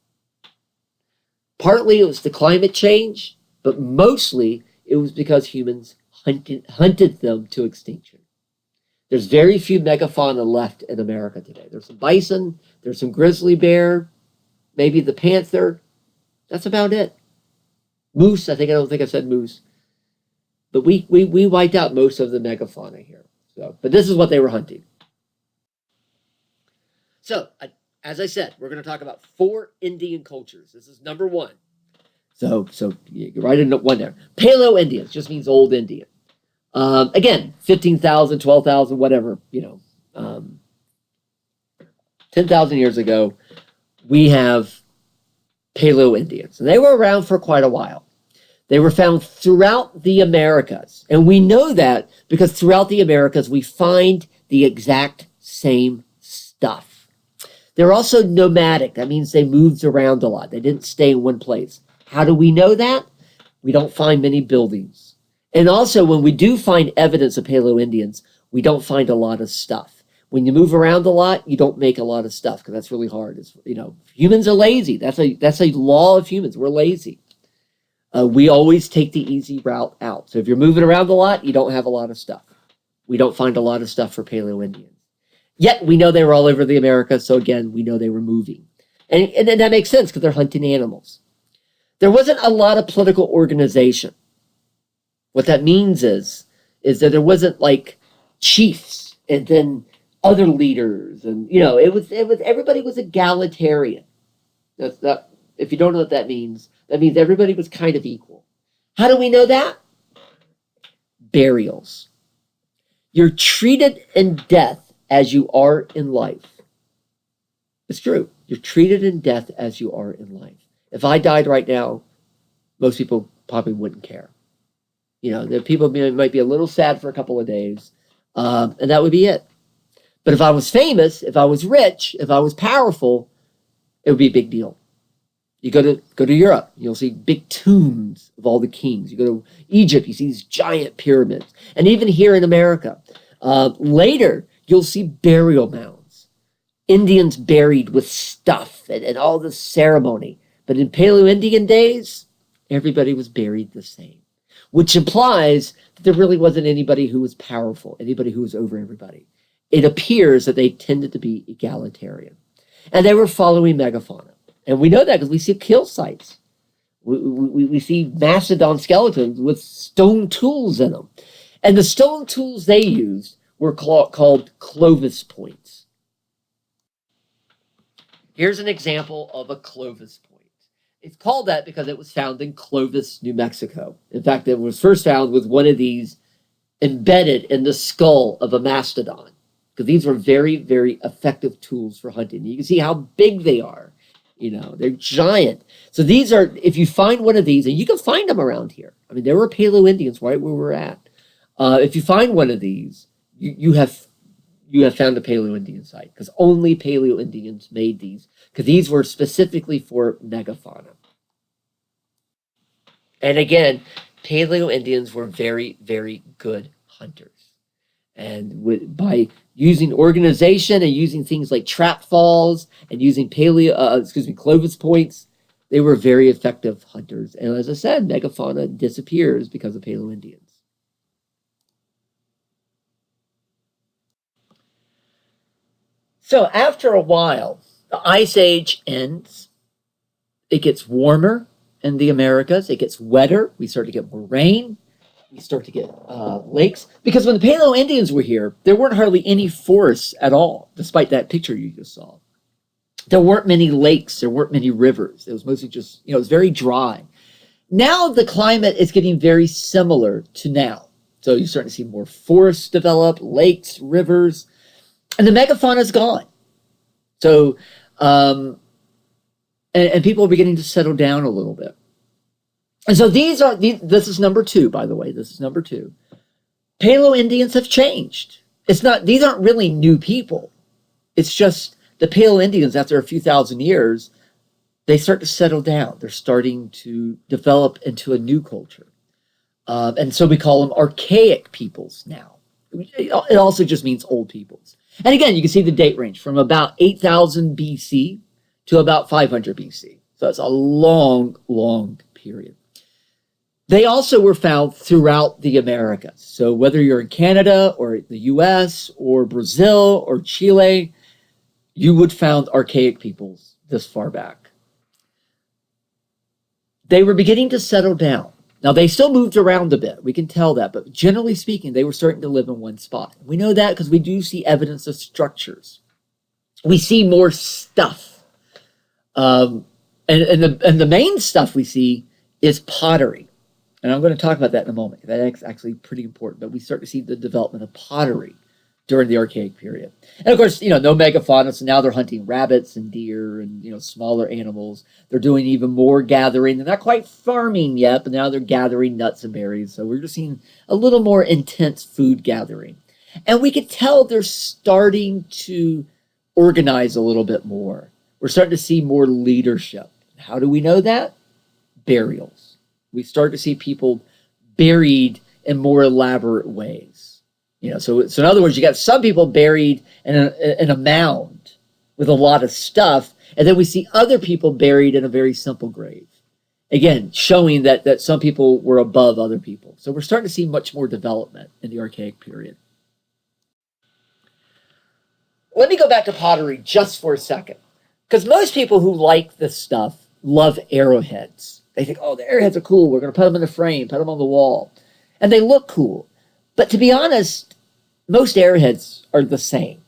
Partly it was the climate change, but mostly it was because humans hunted them to extinction. There's very few megafauna left in America today. There's some bison, there's some grizzly bear, maybe the panther. That's about it. Moose, I don't think I said moose. But we wiped out most of the megafauna here. So, but this is what they were hunting. So, as I said, we're going to talk about 4 Indian cultures. This is number 1. So you write in 1 there. Paleo-Indians just means old Indian. Again, 15,000, 12,000, whatever, 10,000 years ago, we have Paleo-Indians. And they were around for quite a while. They were found throughout the Americas. And we know that because throughout the Americas, we find the exact same stuff. They're also nomadic. That means they moved around a lot. They didn't stay in one place. How do we know that? We don't find many buildings. And also, when we do find evidence of Paleo-Indians, we don't find a lot of stuff. When you move around a lot, you don't make a lot of stuff because that's really hard. Humans are lazy. That's a law of humans. We're lazy. We always take the easy route out. So if you're moving around a lot, you don't have a lot of stuff. We don't find a lot of stuff for Paleo-Indians. Yet we know they were all over the Americas. So again, we know they were moving. And that makes sense because they're hunting animals. There wasn't a lot of political organization. What that means is that there wasn't like chiefs and then other leaders, and it was everybody was egalitarian. That's not, if you don't know what that means everybody was kind of equal. How do we know that? Burials. You're treated in death as you are in life. It's true. You're treated in death as you are in life. If I died right now, most people probably wouldn't care. The people might be a little sad for a couple of days, and that would be it. But if I was famous, if I was rich, if I was powerful, it would be a big deal. You go to Europe, you'll see big tombs of all the kings. You go to Egypt, you see these giant pyramids. And even here in America, later, you'll see burial mounds. Indians buried with stuff and all the ceremony. But in Paleo-Indian days, everybody was buried the same, which implies that there really wasn't anybody who was powerful, anybody who was over everybody. It appears that they tended to be egalitarian. And they were following megafauna. And we know that because we see kill sites. We see mastodon skeletons with stone tools in them. And the stone tools they used were called Clovis points. Here's an example of a Clovis point. It's called that because it was found in Clovis, New Mexico. In fact, it was first found with one of these embedded in the skull of a mastodon, because these were very, very effective tools for hunting. You can see how big they are. They're giant. So these are, if you find one of these, and you can find them around here. I mean, there were Paleo-Indians right where we're at. If you find one of these, you have found a Paleo-Indian site, because only Paleo-Indians made these, because these were specifically for megafauna. And again, Paleo-Indians were very, very good hunters. And by using organization and using things like trap falls and using Clovis points, they were very effective hunters. And as I said, megafauna disappears because of Paleo-Indians. So after a while, the Ice Age ends. It gets warmer in the Americas. It gets wetter. We start to get more rain. We start to get lakes. Because when the Paleo-Indians were here, there weren't hardly any forests at all, despite that picture you just saw. There weren't many lakes. There weren't many rivers. It was mostly just, it was very dry. Now the climate is getting very similar to now. So you're starting to see more forests develop, lakes, rivers, and the megafauna is gone. So, and people are beginning to settle down a little bit. And so this is number 2, by the way. This is number 2. Paleo-Indians have changed. These aren't really new people. It's just the Paleo-Indians, after a few thousand years, they start to settle down. They're starting to develop into a new culture. And so we call them archaic peoples now. It also just means old peoples. And again, you can see the date range from about 8,000 BC to about 500 BC. So that's a long, long period. They also were found throughout the Americas. So whether you're in Canada or the US or Brazil or Chile, you would found archaic peoples this far back. They were beginning to settle down. Now, they still moved around a bit. We can tell that. But generally speaking, they were starting to live in one spot. We know that because we do see evidence of structures. We see more stuff. And the main stuff we see is pottery. And I'm going to talk about that in a moment. That's actually pretty important. But we start to see the development of pottery during the Archaic period. And of course, no megafauna, so now they're hunting rabbits and deer and, smaller animals. They're doing even more gathering. They're not quite farming yet, but now they're gathering nuts and berries. So we're just seeing a little more intense food gathering. And we could tell they're starting to organize a little bit more. We're starting to see more leadership. How do we know that? Burials. We start to see people buried in more elaborate ways. So in other words, you got some people buried in a mound with a lot of stuff, and then we see other people buried in a very simple grave. Again, showing that some people were above other people. So we're starting to see much more development in the Archaic period. Let me go back to pottery just for a second. Because most people who like this stuff love arrowheads. They think, oh, the arrowheads are cool. We're going to put them in a frame, put them on the wall. And they look cool. But to be honest, most arrowheads are the same.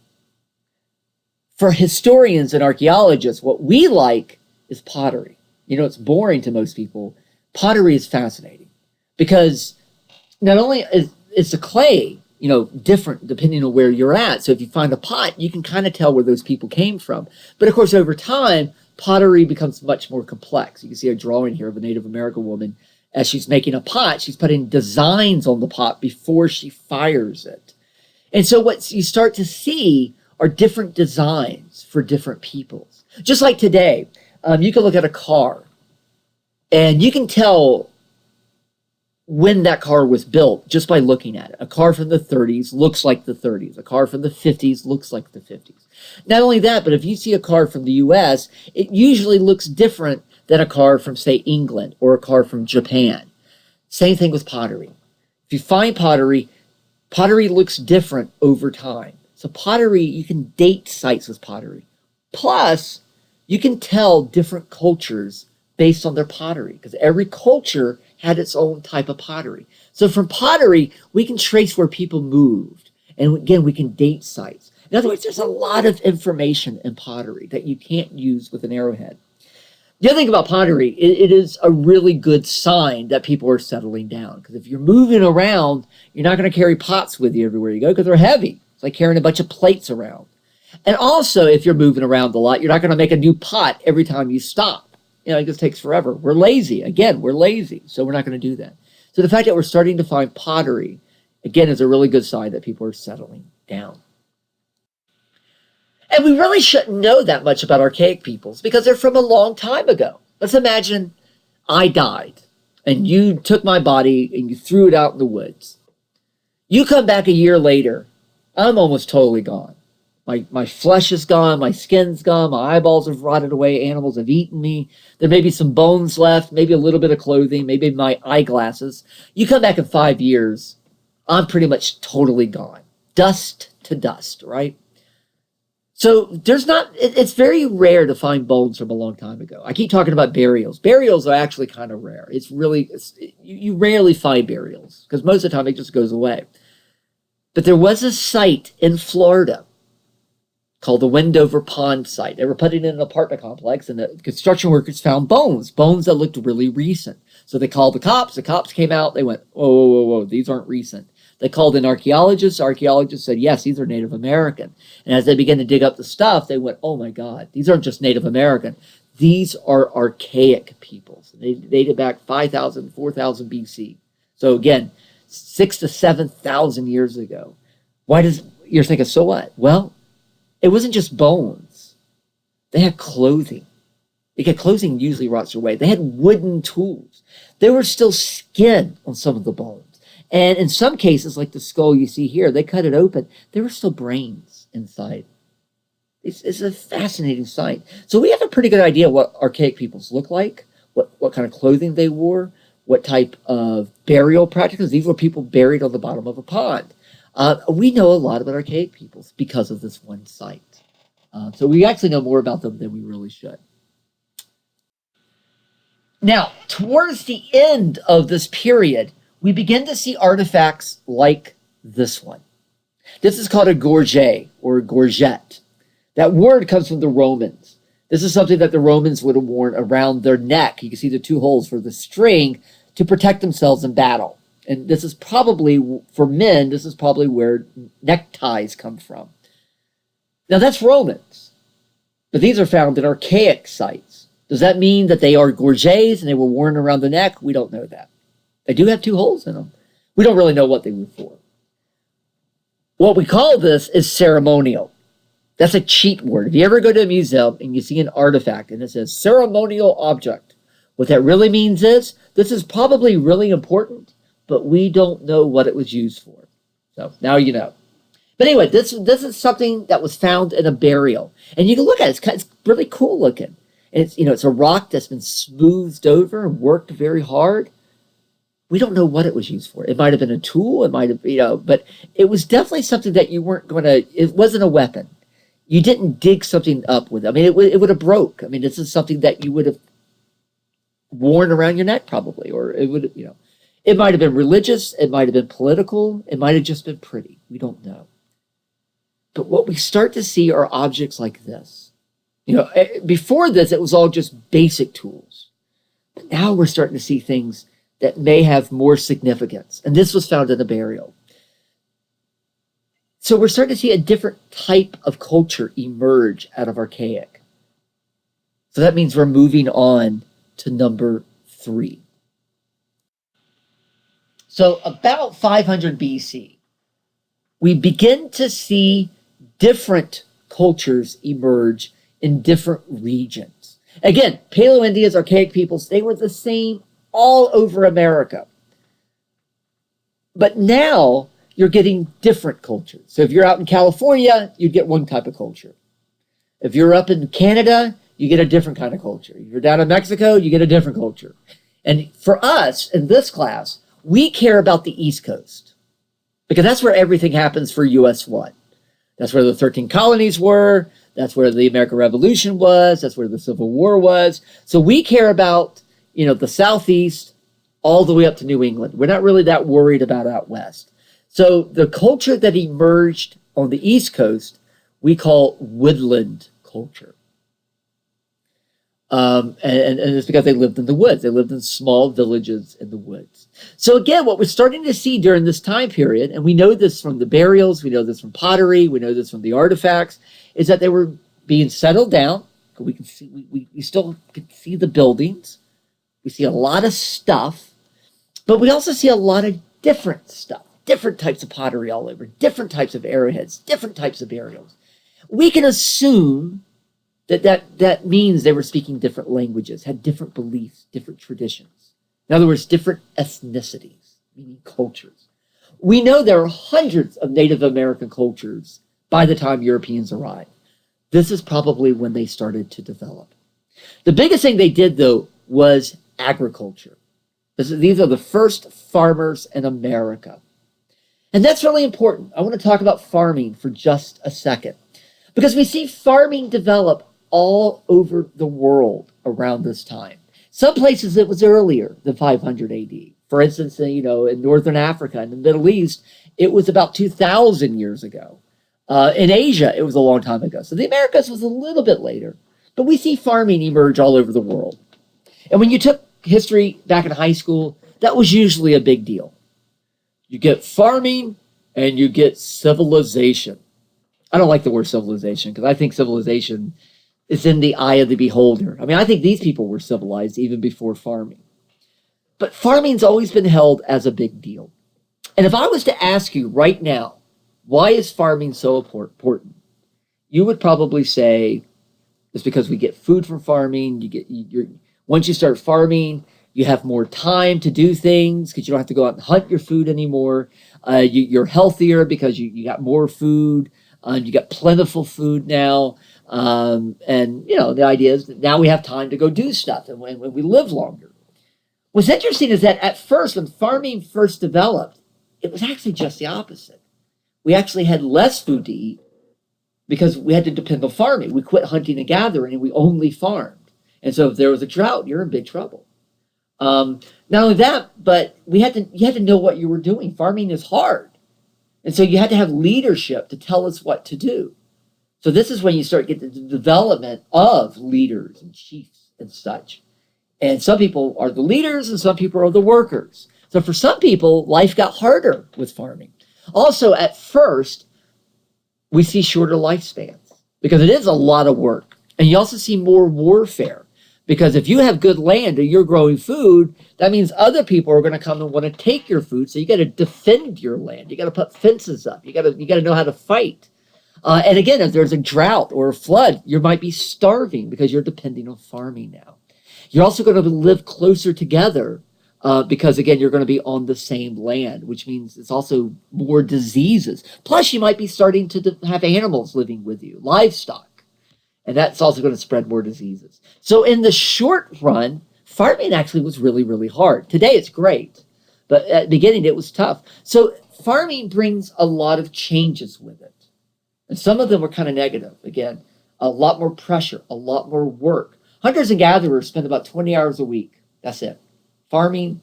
For historians and archaeologists, what we like is pottery. You know, it's boring to most people. Pottery is fascinating because not only is the clay, you know, different depending on where you're at. So if you find a pot, you can kind of tell where those people came from. But of course, over time, pottery becomes much more complex. You can see a drawing here of a Native American woman. As she's making a pot, she's putting designs on the pot before she fires it. And so what you start to see are different designs for different peoples. Just like today, you can look at a car and you can tell when that car was built just by looking at it. A car from the 30s looks like the 30s. A car from the 50s looks like the 50s. Not only that, but if you see a car from the US, it usually looks different than a car from, say, England or a car from Japan. Same thing with pottery. If you find pottery, pottery looks different over time. So pottery, you can date sites with pottery. Plus, you can tell different cultures based on their pottery because every culture had its own type of pottery. So from pottery, we can trace where people moved. And again, we can date sites. In other words, there's a lot of information in pottery that you can't use with an arrowhead. The other thing about pottery, it is a really good sign that people are settling down. Because if you're moving around, you're not going to carry pots with you everywhere you go because they're heavy. It's like carrying a bunch of plates around. And also, if you're moving around a lot, you're not going to make a new pot every time you stop. You know, it just takes forever. We're lazy. Again, we're lazy. So we're not going to do that. So the fact that we're starting to find pottery, again, is a really good sign that people are settling down. And we really shouldn't know that much about archaic peoples because they're from a long time ago. Let's imagine I died and you took my body and you threw it out in the woods. You come back a year later, I'm almost totally gone. My flesh is gone, my skin's gone, my eyeballs have rotted away, animals have eaten me. There may be some bones left, maybe a little bit of clothing, maybe my eyeglasses. You come back in 5 years, I'm pretty much totally gone. Dust to dust, right? So it's very rare to find bones from a long time ago. I keep talking about burials. Burials are actually kind of rare. You rarely find burials because most of the time it just goes away. But there was a site in Florida called the Windover Pond site. They were putting in an apartment complex and the construction workers found bones that looked really recent. So they called the cops. The cops came out. They went, whoa, whoa, whoa, whoa, these aren't recent. They called in archaeologists. Archaeologists said, yes, these are Native American. And as they began to dig up the stuff, they went, oh my God, these aren't just Native American. These are archaic peoples. They dated back 5,000, 4,000 BC. So again, 6,000 to 7,000 years ago. You're thinking, so what? Well, it wasn't just bones. They had clothing. Because clothing usually rots away. They had wooden tools. There was still skin on some of the bones. And in some cases, like the skull you see here, they cut it open. There were still brains inside. It's a fascinating sight. So we have a pretty good idea what archaic peoples look like, what kind of clothing they wore, what type of burial practices. These were people buried on the bottom of a pond. We know a lot about archaic peoples because of this one site. So we actually know more about them than we really should. Now, towards the end of this period, we begin to see artifacts like this one. This is called a gorget or a gorget. That word comes from the Romans. This is something that the Romans would have worn around their neck. You can see the two holes for the string to protect themselves in battle. And this is probably, for men, this is probably where neckties come from. Now that's Romans, but these are found in archaic sites. Does that mean that they are gorgets and they were worn around the neck? We don't know that. They do have two holes in them. We don't really know what they were for. What we call this is ceremonial. That's a cheat word. If you ever go to a museum and you see an artifact and it says ceremonial object, what that really means is this is probably really important, but we don't know what it was used for. So now you know. But anyway, this is something that was found in a burial. And you can look at it. It's really cool looking. And it's a rock that's been smoothed over and worked very hard. We don't know what it was used for. It might have been a tool. It might have, but it was definitely something that you weren't going to, it wasn't a weapon. you didn't dig something up with it. I mean, it would have broke. I mean, this is something that you would have worn around your neck probably, or it would, it might have been religious, it might have been political, it might have just been pretty. We don't know. But what we start to see are objects like this. Before this, it was all just basic tools. But now we're starting to see things that may have more significance. And this was found in a burial. So we're starting to see a different type of culture emerge out of Archaic. So that means we're moving on to number 3. So about 500 BC, we begin to see different cultures emerge in different regions. Again, Paleo-Indians, Archaic peoples, they were the same all over America. But now you're getting different cultures. So if you're out in California, you get one type of culture. If you're up in Canada, you get a different kind of culture. If you're down in Mexico, you get a different culture. And for us in this class, we care about the East Coast because that's where everything happens for US 1. That's where the 13 colonies were. That's where the American Revolution was. That's where the Civil War was. So we care about, the Southeast all the way up to New England. We're not really that worried about out West. So the culture that emerged on the East Coast, we call woodland culture. And it's because they lived in the woods. They lived in small villages in the woods. So again, what we're starting to see during this time period, and we know this from the burials, we know this from pottery, we know this from the artifacts, is that they were being settled down. We can see, we still can see the buildings. We see a lot of stuff, but we also see a lot of different stuff, different types of pottery all over, different types of arrowheads, different types of burials. We can assume that means they were speaking different languages, had different beliefs, different traditions. In other words, different ethnicities, meaning cultures. We know there are hundreds of Native American cultures by the time Europeans arrived. This is probably when they started to develop. The biggest thing they did, though, was agriculture. These are the first farmers in America. And that's really important. I want to talk about farming for just a second, because we see farming develop all over the world around this time. Some places it was earlier than 500 AD. For instance, in Northern Africa and the Middle East, it was about 2,000 years ago. In Asia, it was a long time ago. So the Americas was a little bit later. But we see farming emerge all over the world. And when you took history back in high school, that was usually a big deal. You get farming and you get civilization. I don't like the word civilization because I think civilization is in the eye of the beholder. I mean, I think these people were civilized even before farming. But farming's always been held as a big deal. And if I was to ask you right now, why is farming so important? You would probably say it's because we get food from farming. Once you start farming, you have more time to do things because you don't have to go out and hunt your food anymore. You're healthier because you got more food. You got plentiful food now. And the idea is that now we have time to go do stuff and when we live longer. What's interesting is that at first, when farming first developed, it was actually just the opposite. We actually had less food to eat because we had to depend on farming. We quit hunting and gathering and we only farmed. And so if there was a drought, you're in big trouble. Not only that, but you had to know what you were doing. Farming is hard. And so you had to have leadership to tell us what to do. So this is when you start getting the development of leaders and chiefs and such. And some people are the leaders and some people are the workers. So for some people, life got harder with farming. Also, at first, we see shorter lifespans because it is a lot of work. And you also see more warfare because if you have good land and you're growing food, that means other people are going to come and want to take your food. So you got to defend your land. You got to put fences up. You got to know how to fight. And again, if there's a drought or a flood, you might be starving because you're depending on farming now. You're also going to live closer together because, again, you're going to be on the same land, which means it's also more diseases. Plus, you might be starting to have animals living with you, livestock, and that's also going to spread more diseases. So in the short run, farming actually was really, really hard. Today, it's great, but at the beginning, it was tough. So farming brings a lot of changes with it. And some of them were kind of negative. Again, a lot more pressure, a lot more work. Hunters and gatherers spend about 20 hours a week. That's it. Farming,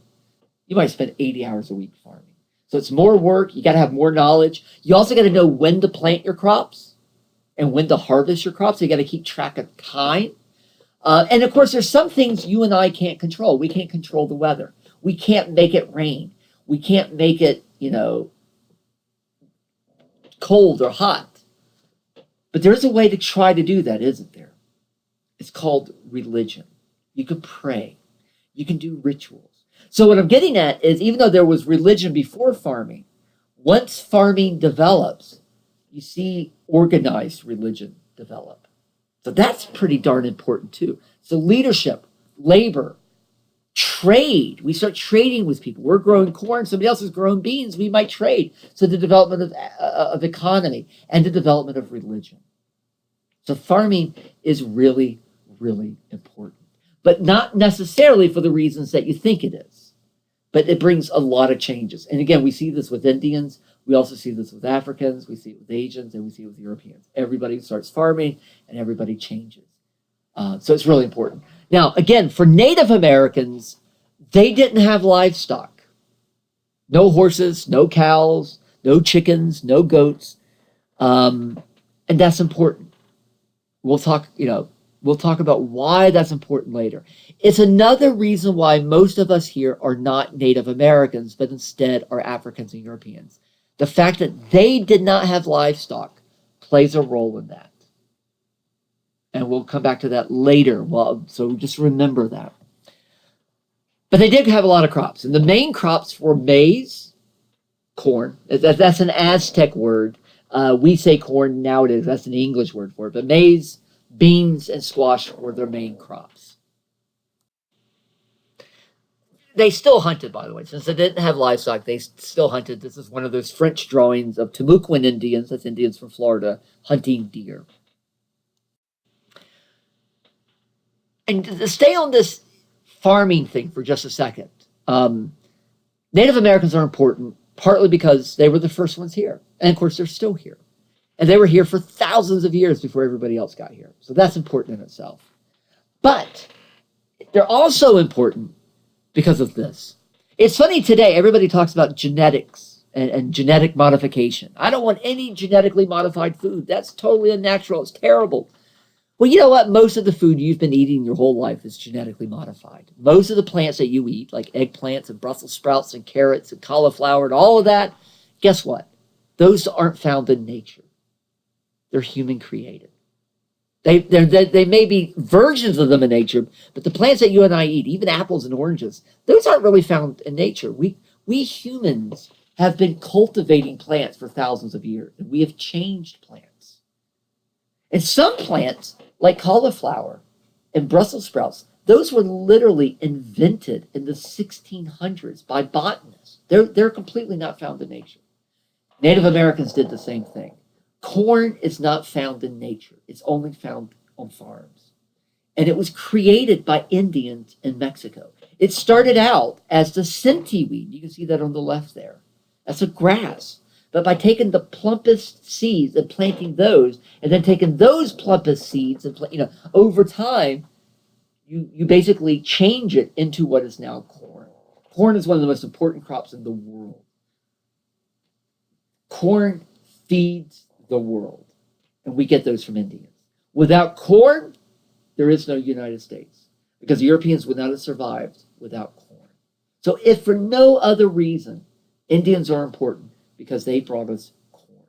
you might spend 80 hours a week farming. So it's more work. You got to have more knowledge. You also got to know when to plant your crops and when to harvest your crops. So you got to keep track of time. And of course, there's some things you and I can't control. We can't control the weather. We can't make it rain. We can't make it, cold or hot. But there's a way to try to do that, isn't there? It's called religion. You can pray. You can do rituals. So what I'm getting at is, even though there was religion before farming, once farming develops, you see organized religion develop. So that's pretty darn important too. So leadership, labor, trade. We start trading with people. We're growing corn. Somebody else is growing beans. We might trade. So the development of economy and the development of religion. So farming is really, really important, but not necessarily for the reasons that you think it is. But it brings a lot of changes. And again, we see this with Indians. We also see this with Africans. We see it with Asians, and we see it with Europeans. Everybody starts farming, and everybody changes. So it's really important. Now, again, for Native Americans, they didn't have livestock. No horses, no cows, no chickens, no goats. And that's important. We'll talk about why that's important later. It's another reason why most of us here are not Native Americans, but instead are Africans and Europeans. The fact that they did not have livestock plays a role in that. And we'll come back to that later. So just remember that. But they did have a lot of crops. And the main crops were maize, corn. That's an Aztec word. We say corn nowadays. That's an English word for it. But maize, beans, and squash were their main crops. They still hunted, by the way. Since they didn't have livestock, they still hunted. This is one of those French drawings of Timucuan Indians, that's Indians from Florida, hunting deer. And to stay on this farming thing for just a second, Native Americans are important, partly because they were the first ones here. And of course, they're still here. And they were here for thousands of years before everybody else got here. So that's important in itself. But they're also important because of this. It's funny today, everybody talks about genetics and genetic modification. I don't want any genetically modified food. That's totally unnatural. It's terrible. Well, you know what? Most of the food you've been eating your whole life is genetically modified. Most of the plants that you eat, like eggplants and Brussels sprouts and carrots and cauliflower and all of that, guess what? Those aren't found in nature. They're human created. They may be versions of them in nature, but the plants that you and I eat, even apples and oranges, those aren't really found in nature. We humans have been cultivating plants for thousands of years, and we have changed plants. And some plants, like cauliflower and Brussels sprouts, those were literally invented in the 1600s by botanists. They're completely not found in nature. Native Americans did the same thing. Corn is not found in nature. It's only found on farms. And it was created by Indians in Mexico. It started out as the centeweed. You can see that on the left there. That's a grass. But by taking the plumpest seeds and planting those, and then taking those plumpest seeds and over time, you basically change it into what is now corn. Corn is one of the most important crops in the world. Corn feeds the world, and we get those from Indians. Without corn, there is no United States, because the Europeans would not have survived without corn. So if for no other reason, Indians are important, because they brought us corn.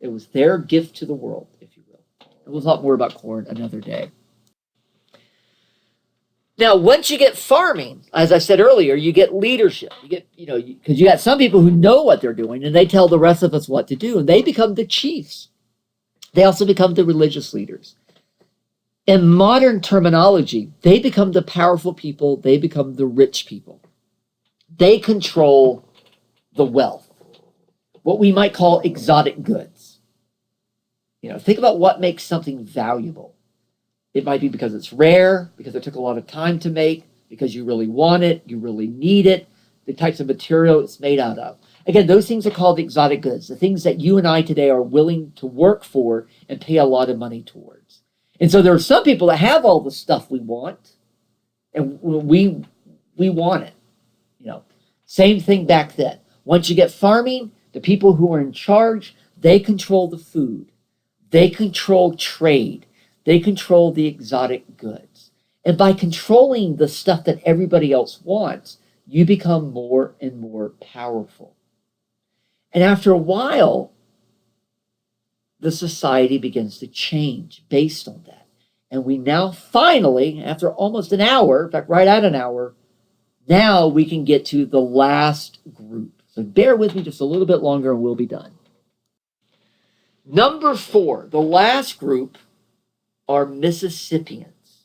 It was their gift to the world, if you will. And we'll talk more about corn another day. Now, once you get farming, as I said earlier, you get leadership. You get, because you got some people who know what they're doing, and they tell the rest of us what to do, and they become the chiefs. They also become the religious leaders. In modern terminology, they become the powerful people. They become the rich people. They control the wealth, what we might call exotic goods. Think about what makes something valuable. It might be because it's rare, because it took a lot of time to make, because you really want it, you really need it, the types of material it's made out of. Again, those things are called exotic goods, the things that you and I today are willing to work for and pay a lot of money towards. And so there are some people that have all the stuff we want, and we want it. You know, same thing back then. Once you get farming, the people who are in charge, they control the food, they control trade, they control the exotic goods. And by controlling the stuff that everybody else wants, you become more and more powerful. And after a while, the society begins to change based on that. And we now finally, after almost an hour, in fact, right at an hour, now we can get to the last group. So bear with me just a little bit longer and we'll be done. Number 4, the last group are Mississippians.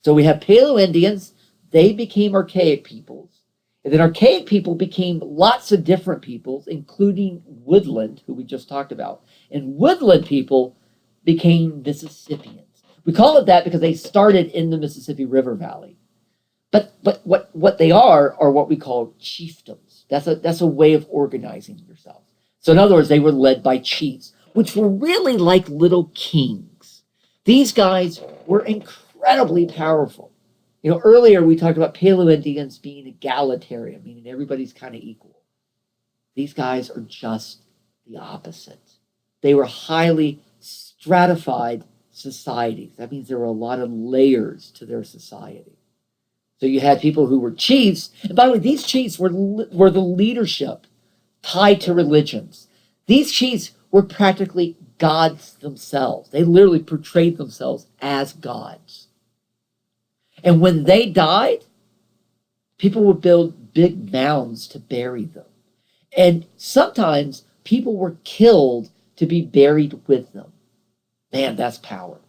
So we have Paleo-Indians, they became Archaic peoples. And then Archaic people became lots of different peoples, including Woodland, who we just talked about. And Woodland people became Mississippians. We call it that because they started in the Mississippi River Valley. But what they are what we call chiefdoms. That's a way of organizing yourself. So in other words, they were led by chiefs, which were really like little kings. These guys were incredibly powerful. You know, earlier we talked about Paleo-Indians being egalitarian, meaning everybody's kind of equal. These guys are just the opposite. They were highly stratified societies. That means there were a lot of layers to their society. So you had people who were chiefs, and by the way, these chiefs were the leadership tied to religions. These chiefs were practically gods themselves. They literally portrayed themselves as gods. And when they died, people would build big mounds to bury them. And sometimes people were killed to be buried with them. Man, that's power.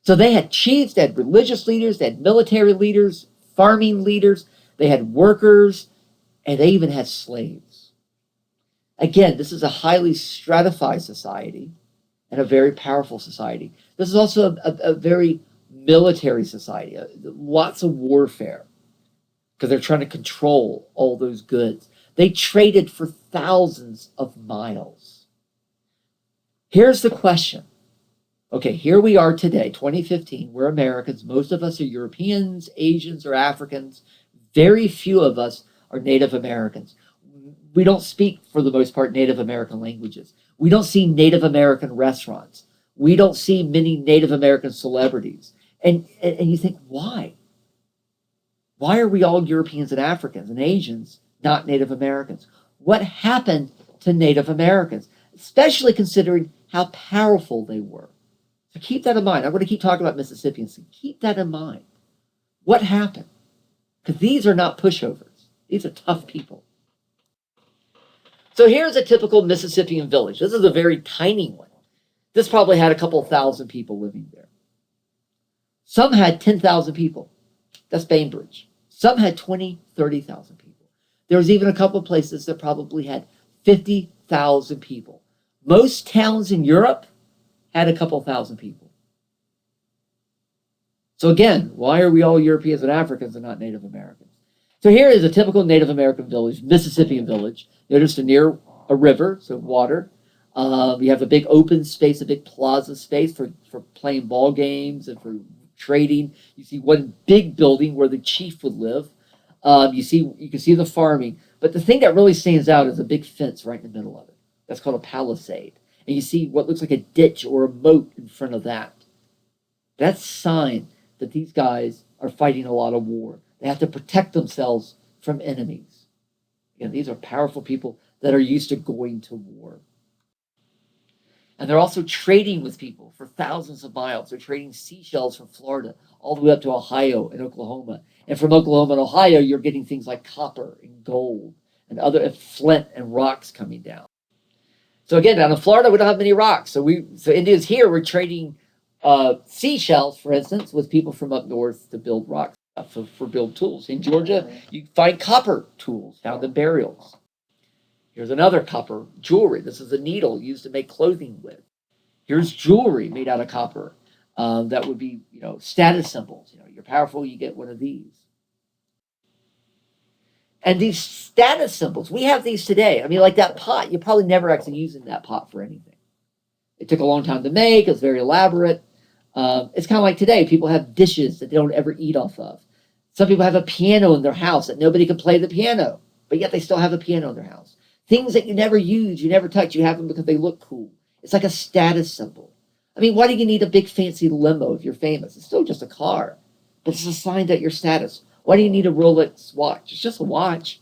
So they had chiefs, they had religious leaders, they had military leaders, farming leaders, they had workers, and they even had slaves. Again, this is a highly stratified society and a very powerful society. This is also a very military society, lots of warfare, because they're trying to control all those goods. They traded for thousands of miles. Here's the question. Okay, here we are today, 2015. We're Americans. Most of us are Europeans, Asians, or Africans. Very few of us are Native Americans. We don't speak, for the most part, Native American languages. We don't see Native American restaurants. We don't see many Native American celebrities. And you think, why? Why are we all Europeans and Africans and Asians, not Native Americans? What happened to Native Americans, especially considering how powerful they were? So keep that in mind. I'm going to keep talking about Mississippians. So keep that in mind. What happened? Because these are not pushovers. These are tough people. So here's a typical Mississippian village. This is a very tiny one. This probably had a couple thousand people living there. Some had 10,000 people. That's Bainbridge. Some had 20, 30,000 people. There was even a couple of places that probably had 50,000 people. Most towns in Europe had a couple thousand people. So again, why are we all Europeans and Africans and not Native Americans? So here is a typical Native American village, Mississippian village. Notice they're near a river, so water. You have a big open space, a big plaza space for playing ball games and for trading. You see one big building where the chief would live. You can see the farming. But the thing that really stands out is a big fence right in the middle of it. That's called a palisade. And you see what looks like a ditch or a moat in front of that. That's a sign that these guys are fighting a lot of war. They have to protect themselves from enemies. Again, these are powerful people that are used to going to war. And they're also trading with people for thousands of miles. They're trading seashells from Florida all the way up to Ohio and Oklahoma. And from Oklahoma and Ohio, you're getting things like copper and gold and flint and rocks coming down. So again, down in Florida, we don't have many rocks. So Indians here, we're trading seashells, for instance, with people from up north to build rocks for build tools. In Georgia, you find copper tools found in burials. Here's another copper jewelry. This is a needle used to make clothing with. Here's jewelry made out of copper. That would be, status symbols. You're powerful, you get one of these. And these status symbols, we have these today. I mean, like that pot, you're probably never actually using that pot for anything. It took a long time to make. It's very elaborate. It's kind of like today. People have dishes that they don't ever eat off of. Some people have a piano in their house that nobody can play the piano, but yet they still have a piano in their house. Things that you never use, you never touch, you have them because they look cool. It's like a status symbol. I mean, why do you need a big fancy limo if you're famous? It's still just a car, but it's a sign that your status. Why do you need a Rolex watch? It's just a watch,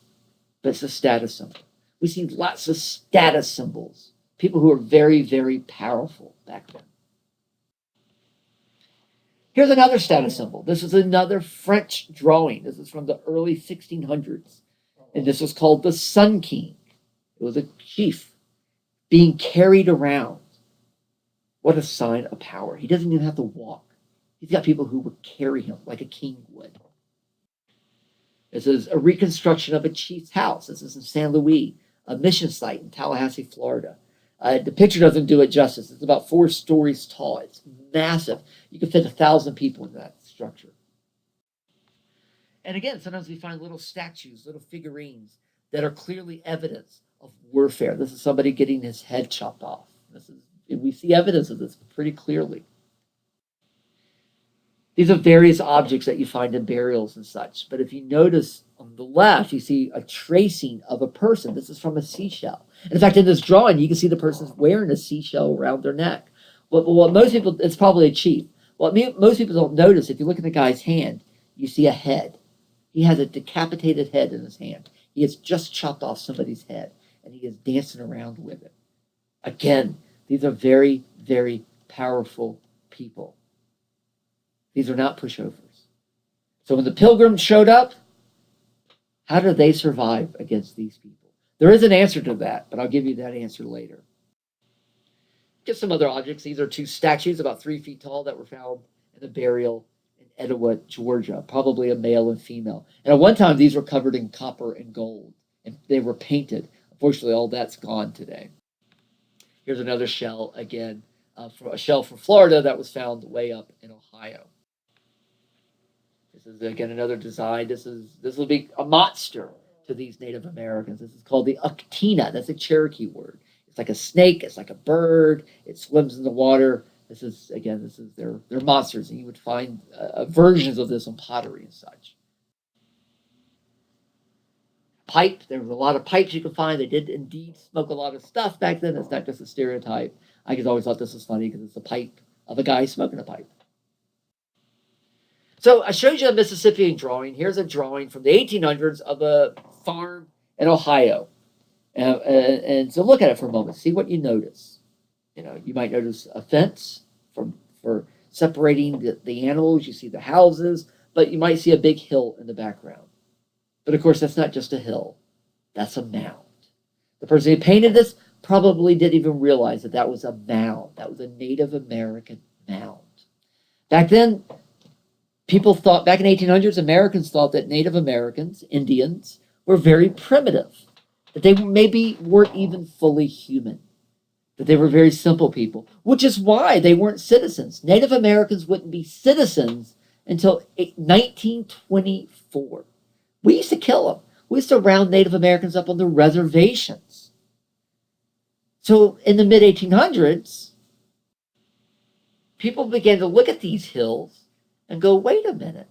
but it's a status symbol. We see lots of status symbols. People who are very, very powerful back then. Here's another status symbol. This is another French drawing. This is from the early 1600s. And this was called the Sun King. It was a chief being carried around. What a sign of power. He doesn't even have to walk. He's got people who would carry him like a king would. This is a reconstruction of a chief's house. This is in San Luis, a mission site in Tallahassee, Florida. The picture doesn't do it justice. It's about 4 stories tall. It's massive. You can fit 1,000 people in that structure. And again, sometimes we find little statues, little figurines that are clearly evidence of warfare. This is somebody getting his head chopped off. We see evidence of this pretty clearly. These are various objects that you find in burials and such. But if you notice on the left, you see a tracing of a person. This is from a seashell. And in fact, in this drawing, you can see the person's wearing a seashell around their neck. What most people, it's probably a chief. What most people don't notice, if you look at the guy's hand, you see a head. He has a decapitated head in his hand. He has just chopped off somebody's head, and he is dancing around with it. Again, these are very, very powerful people. These are not pushovers. So when the pilgrims showed up, how did they survive against these people? There is an answer to that, but I'll give you that answer later. Just some other objects. These are 2 statues about 3 feet tall that were found in a burial in Etowah, Georgia, probably a male and female. And at one time, these were covered in copper and gold, and they were painted. Unfortunately, all that's gone today. Here's another shell, again, a shell from Florida that was found way up in Ohio. This is, again, another design. This will be a monster to these Native Americans. This is called the Uctina. That's a Cherokee word. It's like a snake. It's like a bird. It swims in the water. This is their monsters. And you would find versions of this on pottery and such. Pipe. There was a lot of pipes you could find. They did indeed smoke a lot of stuff back then. It's not just a stereotype. I just always thought this was funny because it's a pipe of a guy smoking a pipe. So I showed you a Mississippian drawing. Here's a drawing from the 1800s of a farm in Ohio. And so look at it for a moment. See what you notice. You might notice a fence for separating the animals. You see the houses, but you might see a big hill in the background. But of course, that's not just a hill. That's a mound. The person who painted this probably didn't even realize that was a mound. That was a Native American mound. Back then, people thought, back in the 1800s, Americans thought that Native Americans, Indians, were very primitive, that they maybe weren't even fully human, that they were very simple people, which is why they weren't citizens. Native Americans wouldn't be citizens until 1924. We used to kill them. We used to round Native Americans up on the reservations. So in the mid-1800s, people began to look at these hills and go, wait a minute.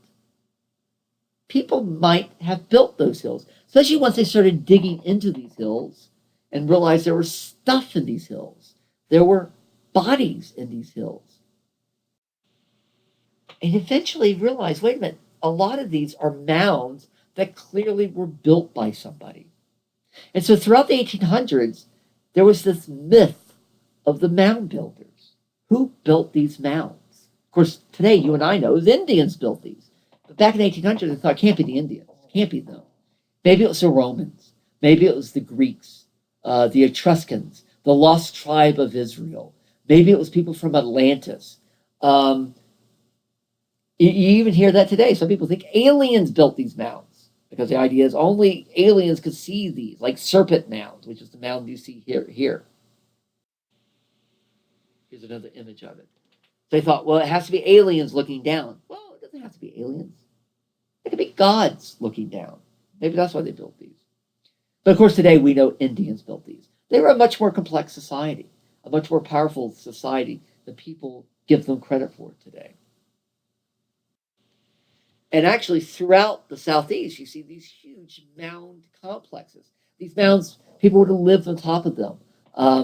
People might have built those hills, especially once they started digging into these hills and realized there was stuff in these hills. There were bodies in these hills. And eventually realized, wait a minute, a lot of these are mounds that clearly were built by somebody. And so throughout the 1800s, there was this myth of the mound builders. Who built these mounds? Of course, today you and I know the Indians built these. But back in the 1800s, they thought, it can't be the Indians. It can't be them. Maybe it was the Romans. Maybe it was the Greeks, the Etruscans, the lost tribe of Israel. Maybe it was people from Atlantis. You even hear that today. Some people think aliens built these mounds because the idea is only aliens could see these, like serpent mounds, which is the mound you see here. Here's another image of it. So they thought, well, it has to be aliens looking down. Well, it doesn't have to be aliens. It could be gods looking down. Maybe that's why they built these. But of course, today we know Indians built these. They were a much more complex society, a much more powerful society than people give them credit for today. And actually, throughout the Southeast, you see these huge mound complexes. These mounds, people would have lived on top of them.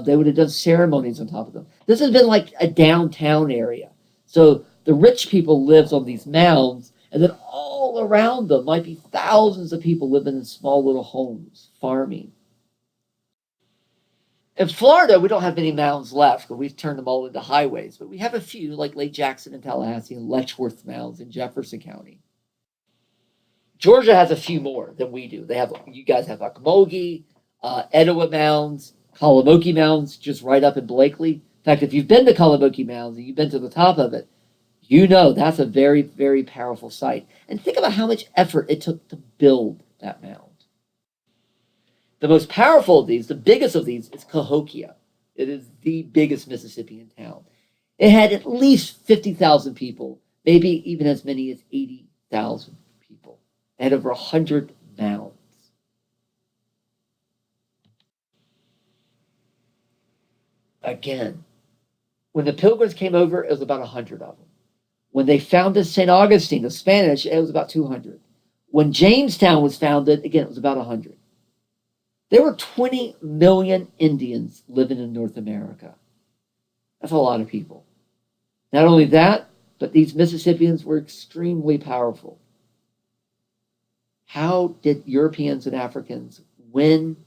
They would have done ceremonies on top of them. This has been like a downtown area. So the rich people lived on these mounds, and then all around them might be thousands of people living in small little homes, farming. In Florida, we don't have many mounds left because we've turned them all into highways, but we have a few like Lake Jackson in Tallahassee and Letchworth mounds in Jefferson County. Georgia has a few more than we do. You guys have Ocmulgee, Etowah mounds, Kalamoki mounds, just right up in Blakely. In fact, if you've been to Kalamoki mounds and you've been to the top of it, you know that's a very, very powerful site. And think about how much effort it took to build that mound. The most powerful of these, the biggest of these, is Cahokia. It is the biggest Mississippian town. It had at least 50,000 people, maybe even as many as 80,000 people. It had over 100 mounds. Again, when the Pilgrims came over, it was about 100 of them. When they founded St. Augustine, the Spanish, it was about 200. When Jamestown was founded, again, it was about 100. There were 20 million Indians living in North America. That's a lot of people. Not only that, but these Mississippians were extremely powerful. How did Europeans and Africans win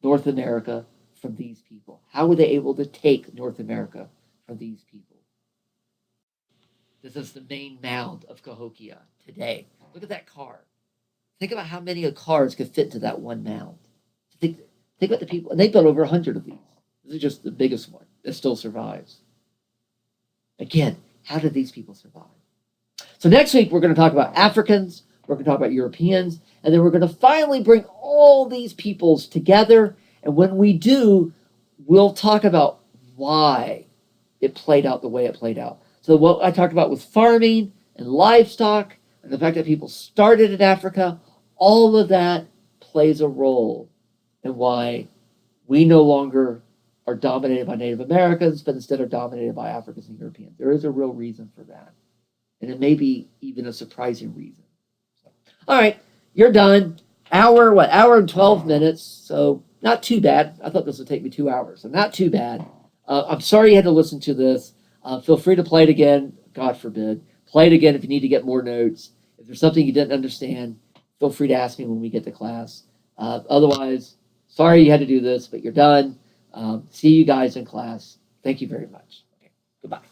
North America from these people? How were they able to take North America from these people? This is the main mound of Cahokia today. Look at that car. Think about how many cars could fit to that one mound. Think about the people, and they built over 100 of these. This is just the biggest one that still survives. Again, how did these people survive? So next week, we're going to talk about Africans, we're going to talk about Europeans, and then we're going to finally bring all these peoples together. And when we do, we'll talk about why it played out the way it played out. So what I talked about with farming and livestock, and the fact that people started in Africa, all of that plays a role in why we no longer are dominated by Native Americans, but instead are dominated by Africans and Europeans. There is a real reason for that. And it may be even a surprising reason. So, all right, you're done. Hour and 12 minutes. So not too bad. I thought this would take me 2 hours. So not too bad. I'm sorry you had to listen to this. Feel free to play it again. God forbid. Play it again if you need to get more notes. If there's something you didn't understand, feel free to ask me when we get to class. Otherwise, sorry you had to do this, but you're done. See you guys in class. Thank you very much. Okay, goodbye.